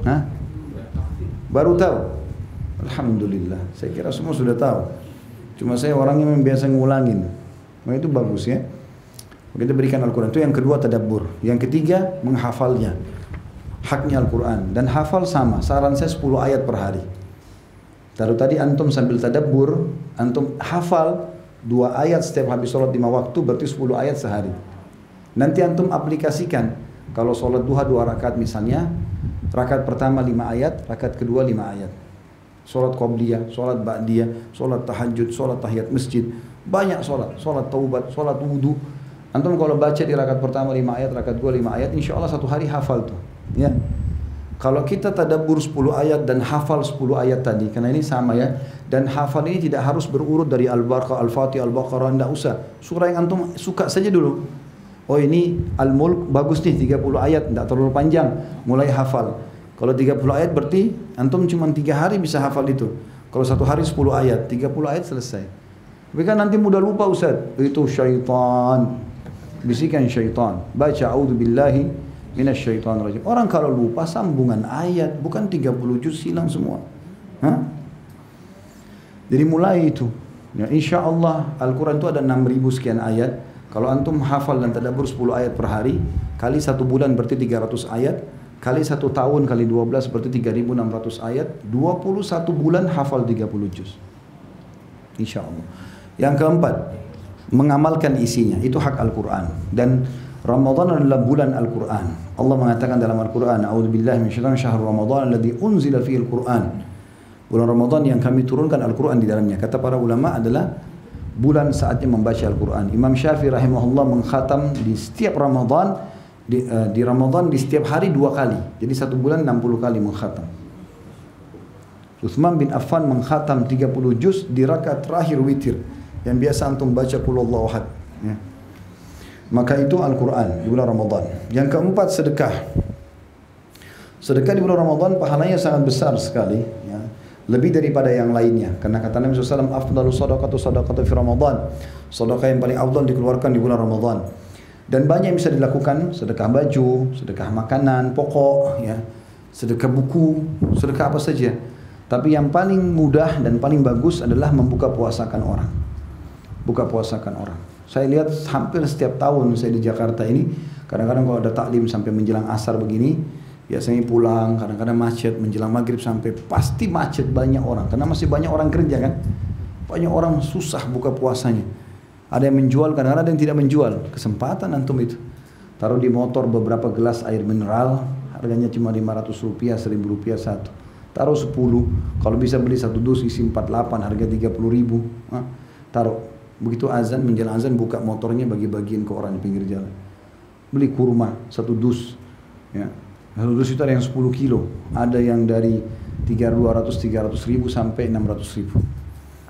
Hah? Baru tahu? Alhamdulillah. Saya kira semua sudah tahu. Cuma saya orangnya memang biasa ngulangin. Nah itu bagus ya. Kita berikan Al-Quran. Itu yang kedua tadabbur. Yang ketiga menghafalnya. Haknya Al-Quran. Dan hafal sama. Saran saya 10 ayat per hari. Taruh tadi antum sambil tadabbur, antum hafal 2 ayat setiap habis sholat 5 waktu berarti 10 ayat sehari. Nanti antum aplikasikan, kalau sholat duha 2 rakaat misalnya, rakaat pertama 5 ayat, rakaat kedua 5 ayat. Sholat qobliyah, sholat ba'diyah, sholat tahajud, sholat tahiyat masjid, banyak sholat, sholat taubat, sholat wudu. Antum kalau baca di rakaat pertama 5 ayat, rakaat kedua 5 ayat, insya Allah satu hari hafal tuh. Ya. Kalau kita tadabbur 10 ayat dan hafal 10 ayat tadi, karena ini sama ya, dan hafal ini tidak harus berurut dari Al-Baqarah, Al-Fatihah, Al-Baqarah, tidak usah. Surah yang antum suka saja dulu. Oh ini Al-Mulk bagus nih 30 ayat, tidak terlalu panjang, mulai hafal. Kalau 30 ayat berarti antum cuma 3 hari bisa hafal itu. Kalau satu hari 10 ayat, 30 ayat selesai. Tapi kan nanti mudah lupa Ustaz, itu syaitan, bisikan syaitan. Baca a'udzubillahi minasyaitonir rajim. Orang kalau lupa sambungan ayat, bukan 30 juz hilang semua. Hah? Jadi mulai itu. Ya, insya Allah Al-Quran itu ada 6.000 sekian ayat. Kalau antum hafal dan tadabbur 10 ayat per hari, kali 1 bulan berarti 300 ayat, kali 1 tahun kali 12 berarti 3.600 ayat, 21 bulan hafal 30 juz. Insya Allah. Yang keempat, mengamalkan isinya. Itu hak Al-Quran. Dan Ramadan adalah bulan Al-Quran. Allah mengatakan dalam Al-Quran, A'udzubillahi minasyaitonir rajim, syahrul Ramadan alladzi unzila fihi Al-Quran. Bulan Ramadan yang kami turunkan Al-Quran di dalamnya. Kata para ulama adalah bulan saatnya membaca Al-Quran. Imam Syafi'i rahimahullah mengkhatam di setiap Ramadan, di Ramadan di setiap hari 2 kali. Jadi 1 bulan 60 kali mengkhatam. Utsman bin Affan mengkhatam 30 juz di rakaat terakhir witir. Yang biasa antum baca qul huwallahu ahad. Ya. Maka itu Al-Quran di bulan Ramadan. Yang keempat, sedekah. Sedekah di bulan Ramadan pahalanya sangat besar sekali. Ya. Lebih daripada yang lainnya. Karena kata Nabi SAW, afdalu sadaqatu sadaqatu fi Ramadan. Sedekah yang paling afdal dikeluarkan di bulan Ramadan. Dan banyak yang bisa dilakukan, sedekah baju, sedekah makanan, pokok, ya, sedekah buku, sedekah apa saja. Tapi yang paling mudah dan paling bagus adalah membuka puasakan orang. Buka puasakan orang. Saya lihat hampir setiap tahun saya di Jakarta ini, kadang-kadang kalau ada taklim sampai menjelang asar begini, biasanya pulang, kadang-kadang macet, menjelang maghrib sampai pasti macet banyak orang. Karena masih banyak orang kerja kan. Banyak orang susah buka puasanya. Ada yang menjual, kadang-kadang ada yang tidak menjual. Kesempatan antum itu. Taruh di motor beberapa gelas air mineral, harganya cuma 500 rupiah, 1000 rupiah satu. Taruh 10, kalau bisa beli 1 dus isi 48, harga 30 ribu. Taruh. Begitu azan, menjelang azan buka motornya bagi-bagiin ke orang di pinggir jalan. Beli kurma 1 dus. Ya. 1 dus itu ada yang 10 kilo. Ada yang dari 200-300 ribu sampai 600 ribu.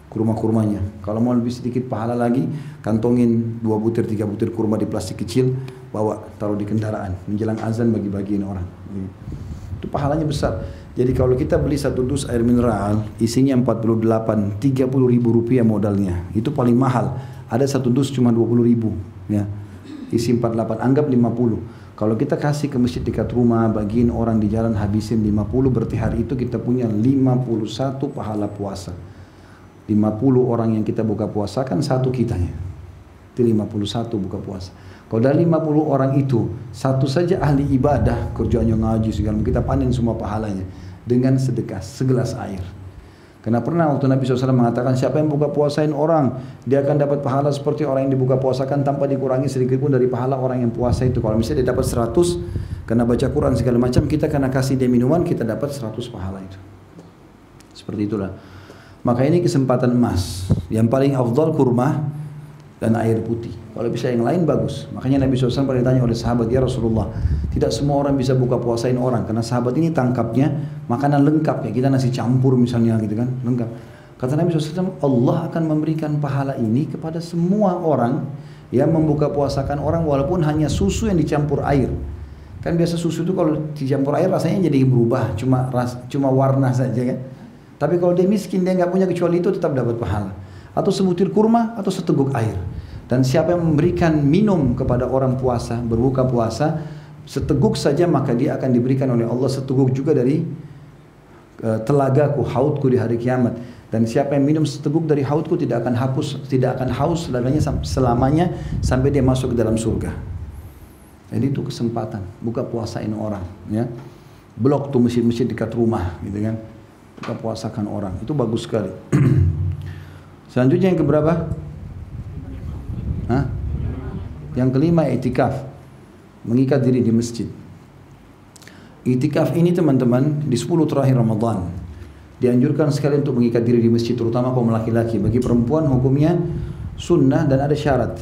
Kurma-kurmanya. Kalau mau lebih sedikit pahala lagi, kantongin 2 butir, 3 butir kurma di plastik kecil, bawa taruh di kendaraan. Menjelang azan bagi-bagiin orang. Itu pahalanya besar. Jadi kalau kita beli 1 dus air mineral, isinya 48, 30 ribu rupiah modalnya. Itu paling mahal. Ada 1 dus cuma 20 ribu. Ya. Isi 48, anggap 50. Kalau kita kasih ke masjid dekat rumah, bagiin orang di jalan, habisin 50, berarti hari itu kita punya 51 pahala puasa. 50 orang yang kita buka puasa kan 1 kitanya. Itu 51 buka puasa. Kalau dari 50 orang itu, 1 saja ahli ibadah, kerjanya ngaji segala, kita panen semua pahalanya dengan sedekah segelas air. Karena pernah waktu Nabi SAW mengatakan, siapa yang buka puasain orang, dia akan dapat pahala seperti orang yang dibuka puasakan tanpa dikurangi sedikit pun dari pahala orang yang puasa itu. Kalau misalnya dia dapat 100 karena baca Quran segala macam, kita karena kasih dia minuman, kita dapat 100 pahala itu. Seperti itulah. Maka ini kesempatan emas. Yang paling afdal kurma dan air putih. Kalau bisa yang lain bagus. Makanya Nabi SAW pernah ditanya oleh sahabat, ya Rasulullah, tidak semua orang bisa buka puasain orang. Karena sahabat ini tangkapnya makanan lengkap ya. Kita nasi campur misalnya gitu kan, lengkap. Kata Nabi SAW, Allah akan memberikan pahala ini kepada semua orang yang membuka puasakan orang walaupun hanya susu yang dicampur air. Kan biasa susu itu kalau dicampur air rasanya jadi berubah, cuma warna saja kan. Tapi kalau dia miskin, dia nggak punya kecuali itu, tetap dapat pahala. Atau sebutir kurma atau seteguk air. Dan siapa yang memberikan minum kepada orang puasa, berbuka puasa, seteguk saja maka dia akan diberikan oleh Allah seteguk juga dari telagaku, haudku di hari kiamat. Dan siapa yang minum seteguk dari haudku tidak akan haus selamanya sampai dia masuk ke dalam surga. Jadi itu kesempatan, buka puasain orang, ya. Blok tuh masjid-masjid dekat rumah, gitu kan. Buka puasakan orang, itu bagus sekali. Selanjutnya yang keberapa? Yang kelima i'tikaf, mengikat diri di masjid. I'tikaf ini teman-teman di 10 terakhir Ramadan dianjurkan sekali untuk mengikat diri di masjid, terutama kaum laki-laki. Bagi perempuan hukumnya sunnah dan ada syarat.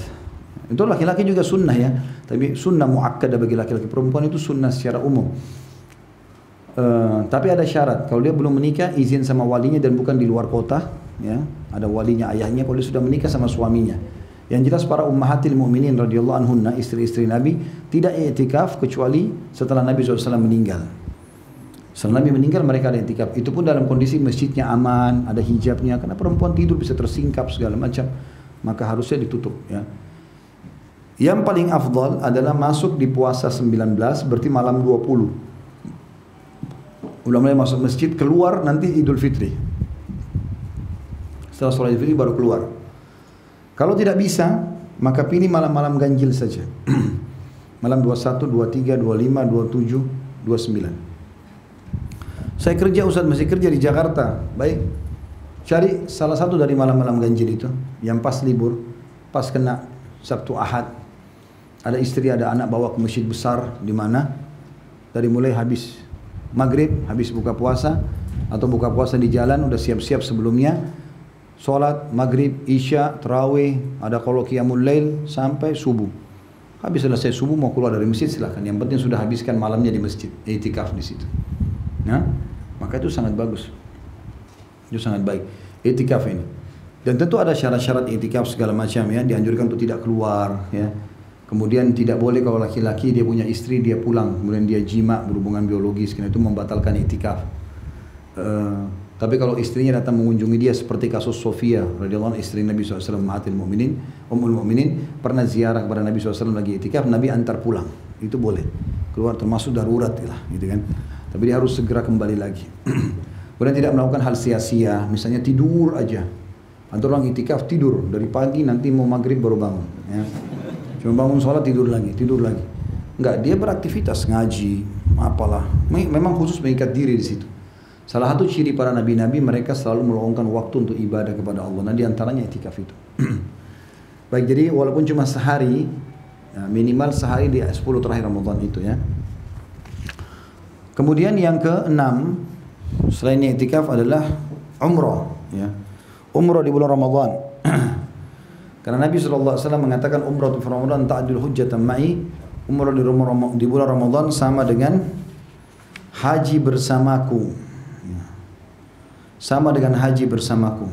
Itu laki-laki juga sunnah ya, tapi sunnah muakkadah bagi laki-laki. Perempuan itu sunnah secara umum. Tapi ada syarat, kalau dia belum menikah izin sama walinya dan bukan di luar kota, ya, ada walinya ayahnya. Kalau dia sudah menikah sama suaminya, yang jelas para ummahatil mu'minin radhiyallahu anhunna, istri-istri Nabi tidak i'tikaf kecuali setelah Nabi SAW meninggal. Setelah Nabi meninggal mereka ada i'tikaf. Itu pun dalam kondisi masjidnya aman, ada hijabnya, karena perempuan tidur bisa tersingkap segala macam, maka harusnya ditutup ya. Yang paling afdal adalah masuk di puasa 19, berarti malam 20. Udah mulai masuk masjid, keluar nanti Idul Fitri. Setelah sholat Idul Fitri baru keluar. Kalau tidak bisa, maka pilih malam-malam ganjil saja. Malam 21, 23, 25, 27, 29. Saya kerja, Ustaz masih kerja di Jakarta. Baik, cari salah satu dari malam-malam ganjil itu, yang pas libur, pas kena Sabtu Ahad. Ada istri, ada anak, bawa ke masjid besar di mana dari mulai habis maghrib, habis buka puasa, atau buka puasa di jalan, udah siap-siap sebelumnya, sholat maghrib, isya, tarawih, ada kalau qiyamul lail sampai subuh. Habis selesai subuh mau keluar dari masjid silakan. Yang penting sudah habiskan malamnya di masjid, i'tikaf di situ. Nah, maka itu sangat bagus, itu sangat baik i'tikaf ini. Dan tentu ada syarat-syarat i'tikaf segala macam ya, dianjurkan untuk tidak keluar ya. Kemudian tidak boleh kalau laki-laki dia punya istri dia pulang, kemudian dia jima berhubungan biologis, karena itu membatalkan i'tikaf. Tapi kalau istrinya datang mengunjungi dia seperti kasus Sofia radhiyallahu anha, istri Nabi SAW, Ummahatil Mu'minin, Ummul Mu'minin, pernah ziarah kepada Nabi SAW lagi i'tikaf, Nabi antar pulang, itu boleh. Keluar termasuk darurat lah, gitu kan. Tapi dia harus segera kembali lagi. Kemudian tidak melakukan hal sia-sia, misalnya tidur aja. Ada orang i'tikaf tidur dari pagi, nanti mau maghrib baru bangun. Ya. Cuma bangun sholat tidur lagi, tidur lagi. Enggak, dia beraktivitas ngaji, apalah. Memang khusus mengikat diri di situ. Salah satu ciri para nabi-nabi, mereka selalu meluangkan waktu untuk ibadah kepada Allah. Nah, di antaranya i'tikaf itu. Baik, jadi walaupun cuma sehari, ya, minimal sehari di 10 terakhir Ramadan itu ya. Kemudian yang keenam, selain i'tikaf adalah umrah. Ya. Umrah di bulan Ramadan. Karena Nabi SAW mengatakan umrah di Ramadan ta'dil hujjatan ma'i, umrah di bulan Ramadan sama dengan haji bersamaku. Ya. Sama dengan haji bersamaku.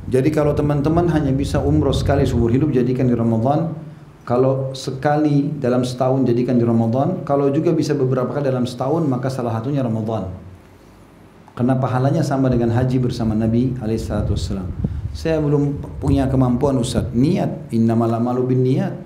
Jadi kalau teman-teman hanya bisa umrah sekali seumur hidup, jadikan di Ramadan. Kalau sekali dalam setahun, jadikan di Ramadan. Kalau juga bisa beberapa kali dalam setahun, maka salah satunya Ramadan. Karena pahalanya sama dengan haji bersama Nabi SAW. Saya belum punya kemampuan Ustaz. Niat, innamal a'malu binniyat.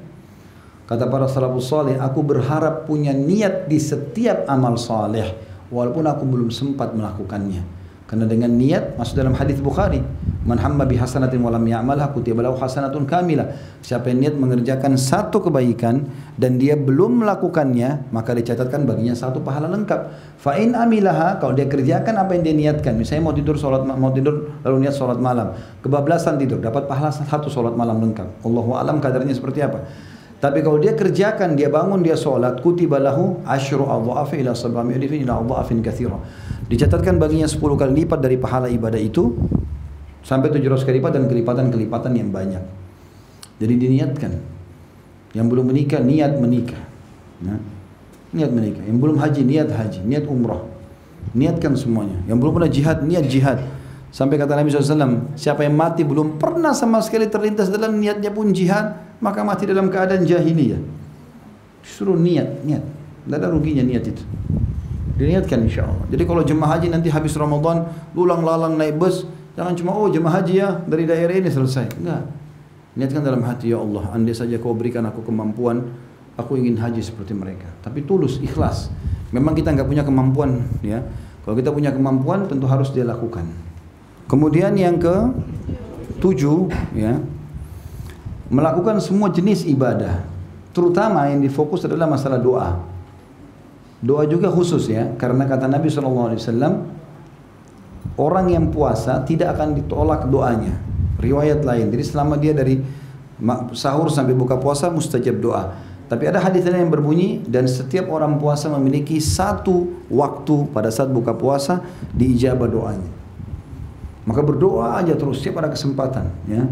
Kata para salafus saleh, aku berharap punya niat di setiap amal saleh, walaupun aku belum sempat melakukannya. Karena dengan niat, masuk dalam hadis Bukhari, man hamma bi hasanatin wa lam ya'malha kutiba lahu hasanatun kamilah. Siapa yang niat mengerjakan satu kebaikan dan dia belum melakukannya, maka dicatatkan baginya satu pahala lengkap. Fa in amilaha, kalau dia kerjakan apa yang dia niatkan, misalnya mau tidur lalu niat salat malam, kebablasan tidur, dapat pahala satu salat malam lengkap. Allahu a'lam kadarnya seperti apa. Tapi kalau dia kerjakan, dia bangun, dia sholat, kutiba lahu asyru adha'afi ila sab'ami alifin ila adha'afin katsira. Dicatatkan baginya 10 kali lipat dari pahala ibadah itu sampai 700 kali lipat dan kelipatan-kelipatan yang banyak. Jadi diniatkan. Yang belum menikah niat menikah. Nah, niat menikah. Yang belum haji niat haji, niat umrah. Niatkan semuanya. Yang belum pernah jihad niat jihad. Sampai kata Nabi SAW, siapa yang mati belum pernah sama sekali terlintas dalam niatnya pun jihad, maka mati dalam keadaan jahiliyah. Suruh niat. Tidak ada ruginya niat itu. Diniatkan insya Allah. Jadi kalau jemaah haji nanti habis Ramadan, lulang lalang naik bus, jangan cuma jemaah haji ya dari daerah ini selesai. Enggak. Niatkan dalam hati, ya Allah, andai saja kau berikan aku kemampuan, aku ingin haji seperti mereka. Tapi tulus, ikhlas. Memang kita nggak punya kemampuan, ya. Kalau kita punya kemampuan, tentu harus dia lakukan. Kemudian yang ke-7, ya, melakukan semua jenis ibadah, terutama yang difokus adalah masalah doa. Doa juga khusus ya, karena kata Nabi SAW, orang yang puasa tidak akan ditolak doanya. riwayat lain. Jadi selama dia dari sahur sampai buka puasa mustajab doa. Tapi ada hadis lain yang berbunyi dan setiap orang puasa memiliki satu waktu pada saat buka puasa diijabah doanya. Maka berdoa aja terus setiap ada kesempatan, ya.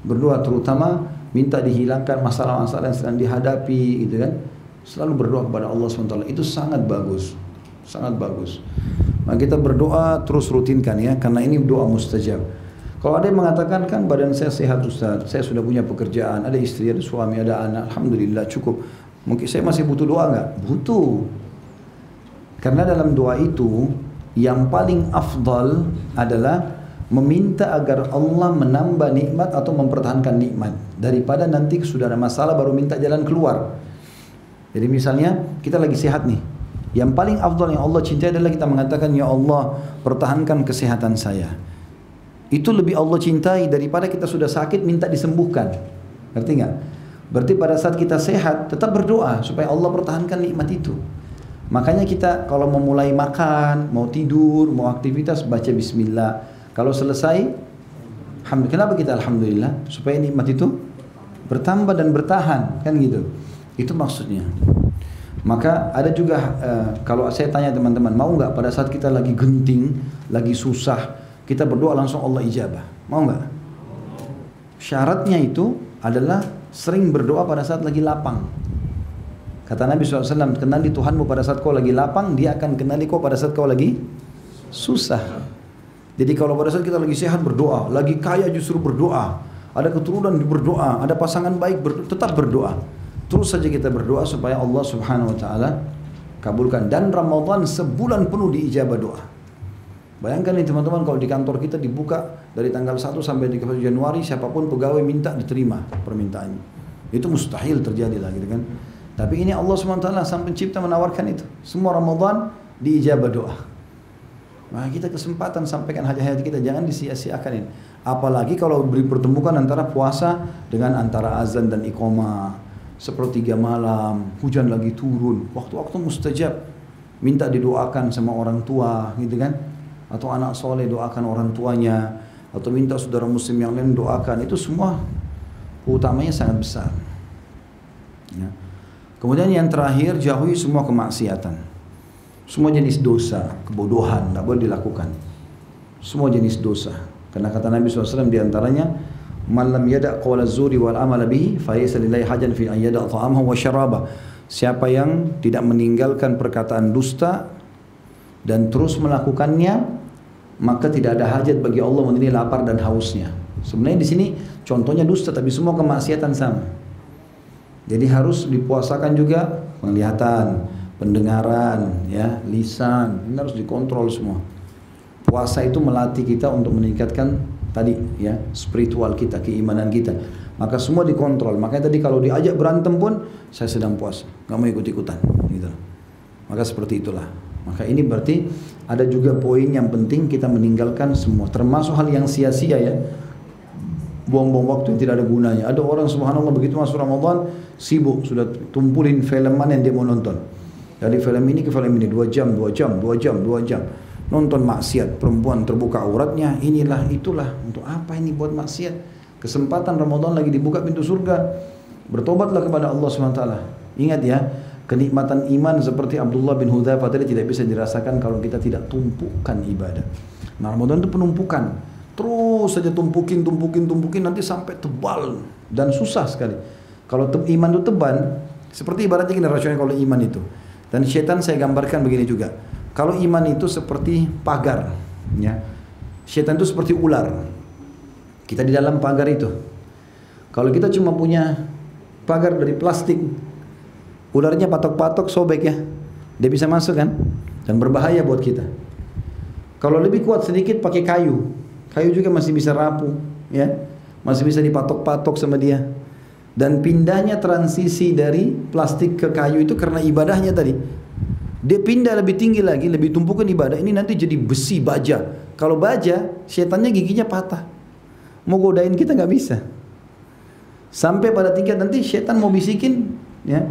Berdoa terutama minta dihilangkan masalah-masalah yang sedang dihadapi, gitu kan. Selalu berdoa kepada Allah SWT. Itu sangat bagus, sangat bagus. Maka kita berdoa terus rutinkan ya, karena ini doa mustajab. Kalau ada yang mengatakan kan badan saya sehat Ustaz, saya sudah punya pekerjaan, ada istri, ada suami, ada anak, alhamdulillah cukup. Mungkin saya masih butuh doa nggak? Butuh. Karena dalam doa itu yang paling afdal adalah meminta agar Allah menambah nikmat atau mempertahankan nikmat daripada nanti sudah ada masalah baru minta jalan keluar. Jadi misalnya kita lagi sehat nih, yang paling afdal yang Allah cintai adalah kita mengatakan ya Allah pertahankan kesehatan saya. Itu lebih Allah cintai daripada kita sudah sakit minta disembuhkan. Ngerti nggak? Berarti pada saat kita sehat tetap berdoa supaya Allah pertahankan nikmat itu. Makanya kita kalau mau mulai makan, mau tidur, mau aktivitas baca bismillah. Kalau selesai, kenapa kita alhamdulillah? Supaya nikmat itu bertambah dan bertahan, kan gitu. Itu maksudnya. Maka ada juga kalau saya tanya teman-teman, mau nggak pada saat kita lagi genting, lagi susah, kita berdoa langsung Allah ijabah? Mau nggak? Syaratnya itu adalah sering berdoa pada saat lagi lapang. Kata Nabi SAW, kenali Tuhanmu pada saat kau lagi lapang, dia akan kenali kau pada saat kau lagi susah. Jadi kalau pada saat kita lagi sehat berdoa, lagi kaya justru berdoa, ada keturunan berdoa, ada pasangan baik tetap berdoa. Terus saja kita berdoa supaya Allah Subhanahu Wa Taala kabulkan. Dan Ramadan sebulan penuh diijabah doa. Bayangkan nih teman-teman kalau di kantor kita dibuka dari tanggal 1 sampai 31 Januari siapapun pegawai minta diterima permintaannya. Itu mustahil terjadi lagi kan. Tapi ini Allah SWT Sang Pencipta menawarkan itu. Semua Ramadan diijabah doa. Maka kita kesempatan sampaikan hajat-hajat kita, jangan disia-siakan ini. Apalagi kalau berpertemukan antara puasa dengan antara azan dan iqamah. Sepertiga malam, hujan lagi turun, waktu-waktu mustajab. Minta didoakan sama orang tua gitu kan. Atau anak soleh doakan orang tuanya, atau minta saudara muslim yang lain doakan, itu semua utamanya sangat besar ya. Kemudian yang terakhir, jauhi semua kemaksiatan, semua jenis dosa, kebodohan, tidak boleh dilakukan, semua jenis dosa. Karena kata Nabi SAW diantaranya, man lam yada' qawla zuri wal amala bihi falaysa lillahi hajan fi an yada' ta'amahu wa syarabah. Siapa yang tidak meninggalkan perkataan dusta dan terus melakukannya, maka tidak ada hajat bagi Allah memenuhi lapar dan hausnya. Sebenarnya di sini contohnya dusta, tapi semua kemaksiatan sama. Jadi harus dipuasakan juga penglihatan, pendengaran, ya, lisan, ini harus dikontrol semua. Puasa itu melatih kita untuk meningkatkan tadi, ya, spiritual kita, keimanan kita. Maka semua dikontrol. Makanya tadi kalau diajak berantem pun, saya sedang puasa, nggak mau ikut-ikutan, gitu. Maka seperti itulah. Maka ini berarti ada juga poin yang penting kita meninggalkan semua, termasuk hal yang sia-sia ya, buang-buang waktu yang tidak ada gunanya. Ada orang subhanallah begitu masuk Ramadan sibuk sudah tumpulin film mana yang dia mau nonton, dari film ini ke film ini 2 jam nonton maksiat, perempuan terbuka auratnya, inilah itulah. Untuk apa ini buat maksiat? Kesempatan Ramadan lagi dibuka pintu surga, bertobatlah kepada Allah SWT. Ingat ya, kenikmatan iman seperti Abdullah bin Hudzaifah tadi tidak bisa dirasakan kalau kita tidak tumpukan ibadah. Nah, Ramadan itu penumpukan. Terus saja tumpukin nanti sampai tebal dan susah sekali. Kalau iman itu tebal, seperti ibaratnya gini rasionalnya kalau iman itu. Dan syaitan saya gambarkan begini juga. Kalau iman itu seperti pagar, ya. Syaitan itu seperti ular. Kita di dalam pagar itu. Kalau kita cuma punya pagar dari plastik, ularnya patok-patok sobek ya, dia bisa masuk kan, dan berbahaya buat kita. Kalau lebih kuat sedikit pakai kayu juga masih bisa rapuh, ya, masih bisa dipatok-patok sama dia. Dan pindahnya transisi dari plastik ke kayu itu karena ibadahnya tadi. Dia pindah lebih tinggi lagi, lebih tumpukan ibadah. Ini nanti jadi besi baja. Kalau baja, setannya giginya patah. Mau godain kita nggak bisa. Sampai pada tingkat nanti setan mau bisikin, ya.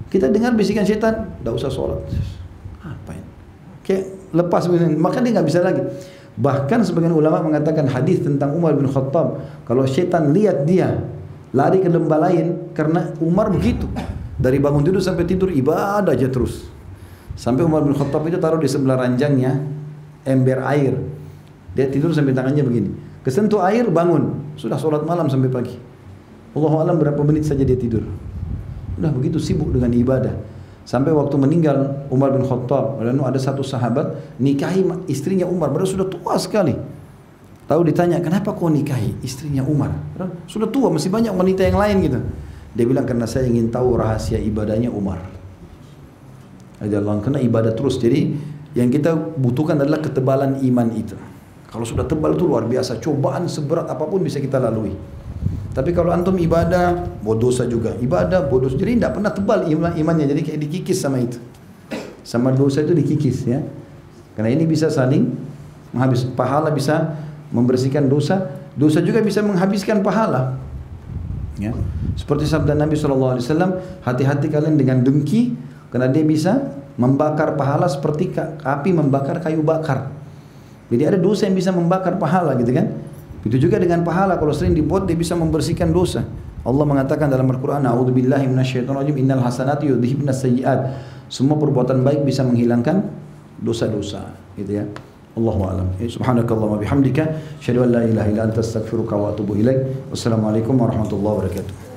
Kita dengar bisikan setan, tidak usah sholat. Apa ini? Kayak lepas, maka dia nggak bisa lagi. Bahkan sebagian ulama mengatakan hadis tentang Umar bin Khattab, kalau syaitan lihat dia lari ke lembah lain, karena Umar begitu. Dari bangun tidur sampai tidur ibadah aja terus. Sampai Umar bin Khattab itu taruh di sebelah ranjangnya ember air. Dia tidur sampai tangannya begini. Kesentuh air bangun, sudah sholat malam sampai pagi. Allahu a'lam berapa menit saja dia tidur. Udah begitu sibuk dengan ibadah. Sampai waktu meninggal Umar bin Khattab, lalu ada satu sahabat nikahi istrinya Umar, padahal sudah tua sekali. Tahu ditanya, kenapa kau nikahi istrinya Umar? Sudah tua, masih banyak wanita yang lain gitu. Dia bilang, karena saya ingin tahu rahasia ibadahnya Umar. Karena ibadah terus. Jadi yang kita butuhkan adalah ketebalan iman itu. Kalau sudah tebal itu luar biasa, cobaan seberat apapun bisa kita lalui. Tapi kalau antum ibadah, dosa juga. Ibadah, dosa. Jadi tidak pernah tebal imannya. Jadi kayak dikikis sama itu. Sama dosa itu dikikis ya. Karena ini bisa saling menghabis. Pahala bisa membersihkan dosa. Dosa juga bisa menghabiskan pahala. Ya. Seperti sabda Nabi SAW, hati-hati kalian dengan dengki. Karena dia bisa membakar pahala seperti api membakar kayu bakar. Jadi ada dosa yang bisa membakar pahala gitu kan. Itu juga dengan pahala, kalau sering dibuat dia bisa membersihkan dosa. Allah mengatakan dalam Al-Quran, A'udzubillahi minasyaitonirrajim, innal hasanati yudhibnas sayyi'at. Semua perbuatan baik bisa menghilangkan dosa-dosa, gitu ya. Allahu a'lam. Subhanakallahumma bihamdika, asyhadu an la ilaha illa anta astaghfiruka wa atubu ilaik. Wassalamualaikum warahmatullahi wabarakatuh.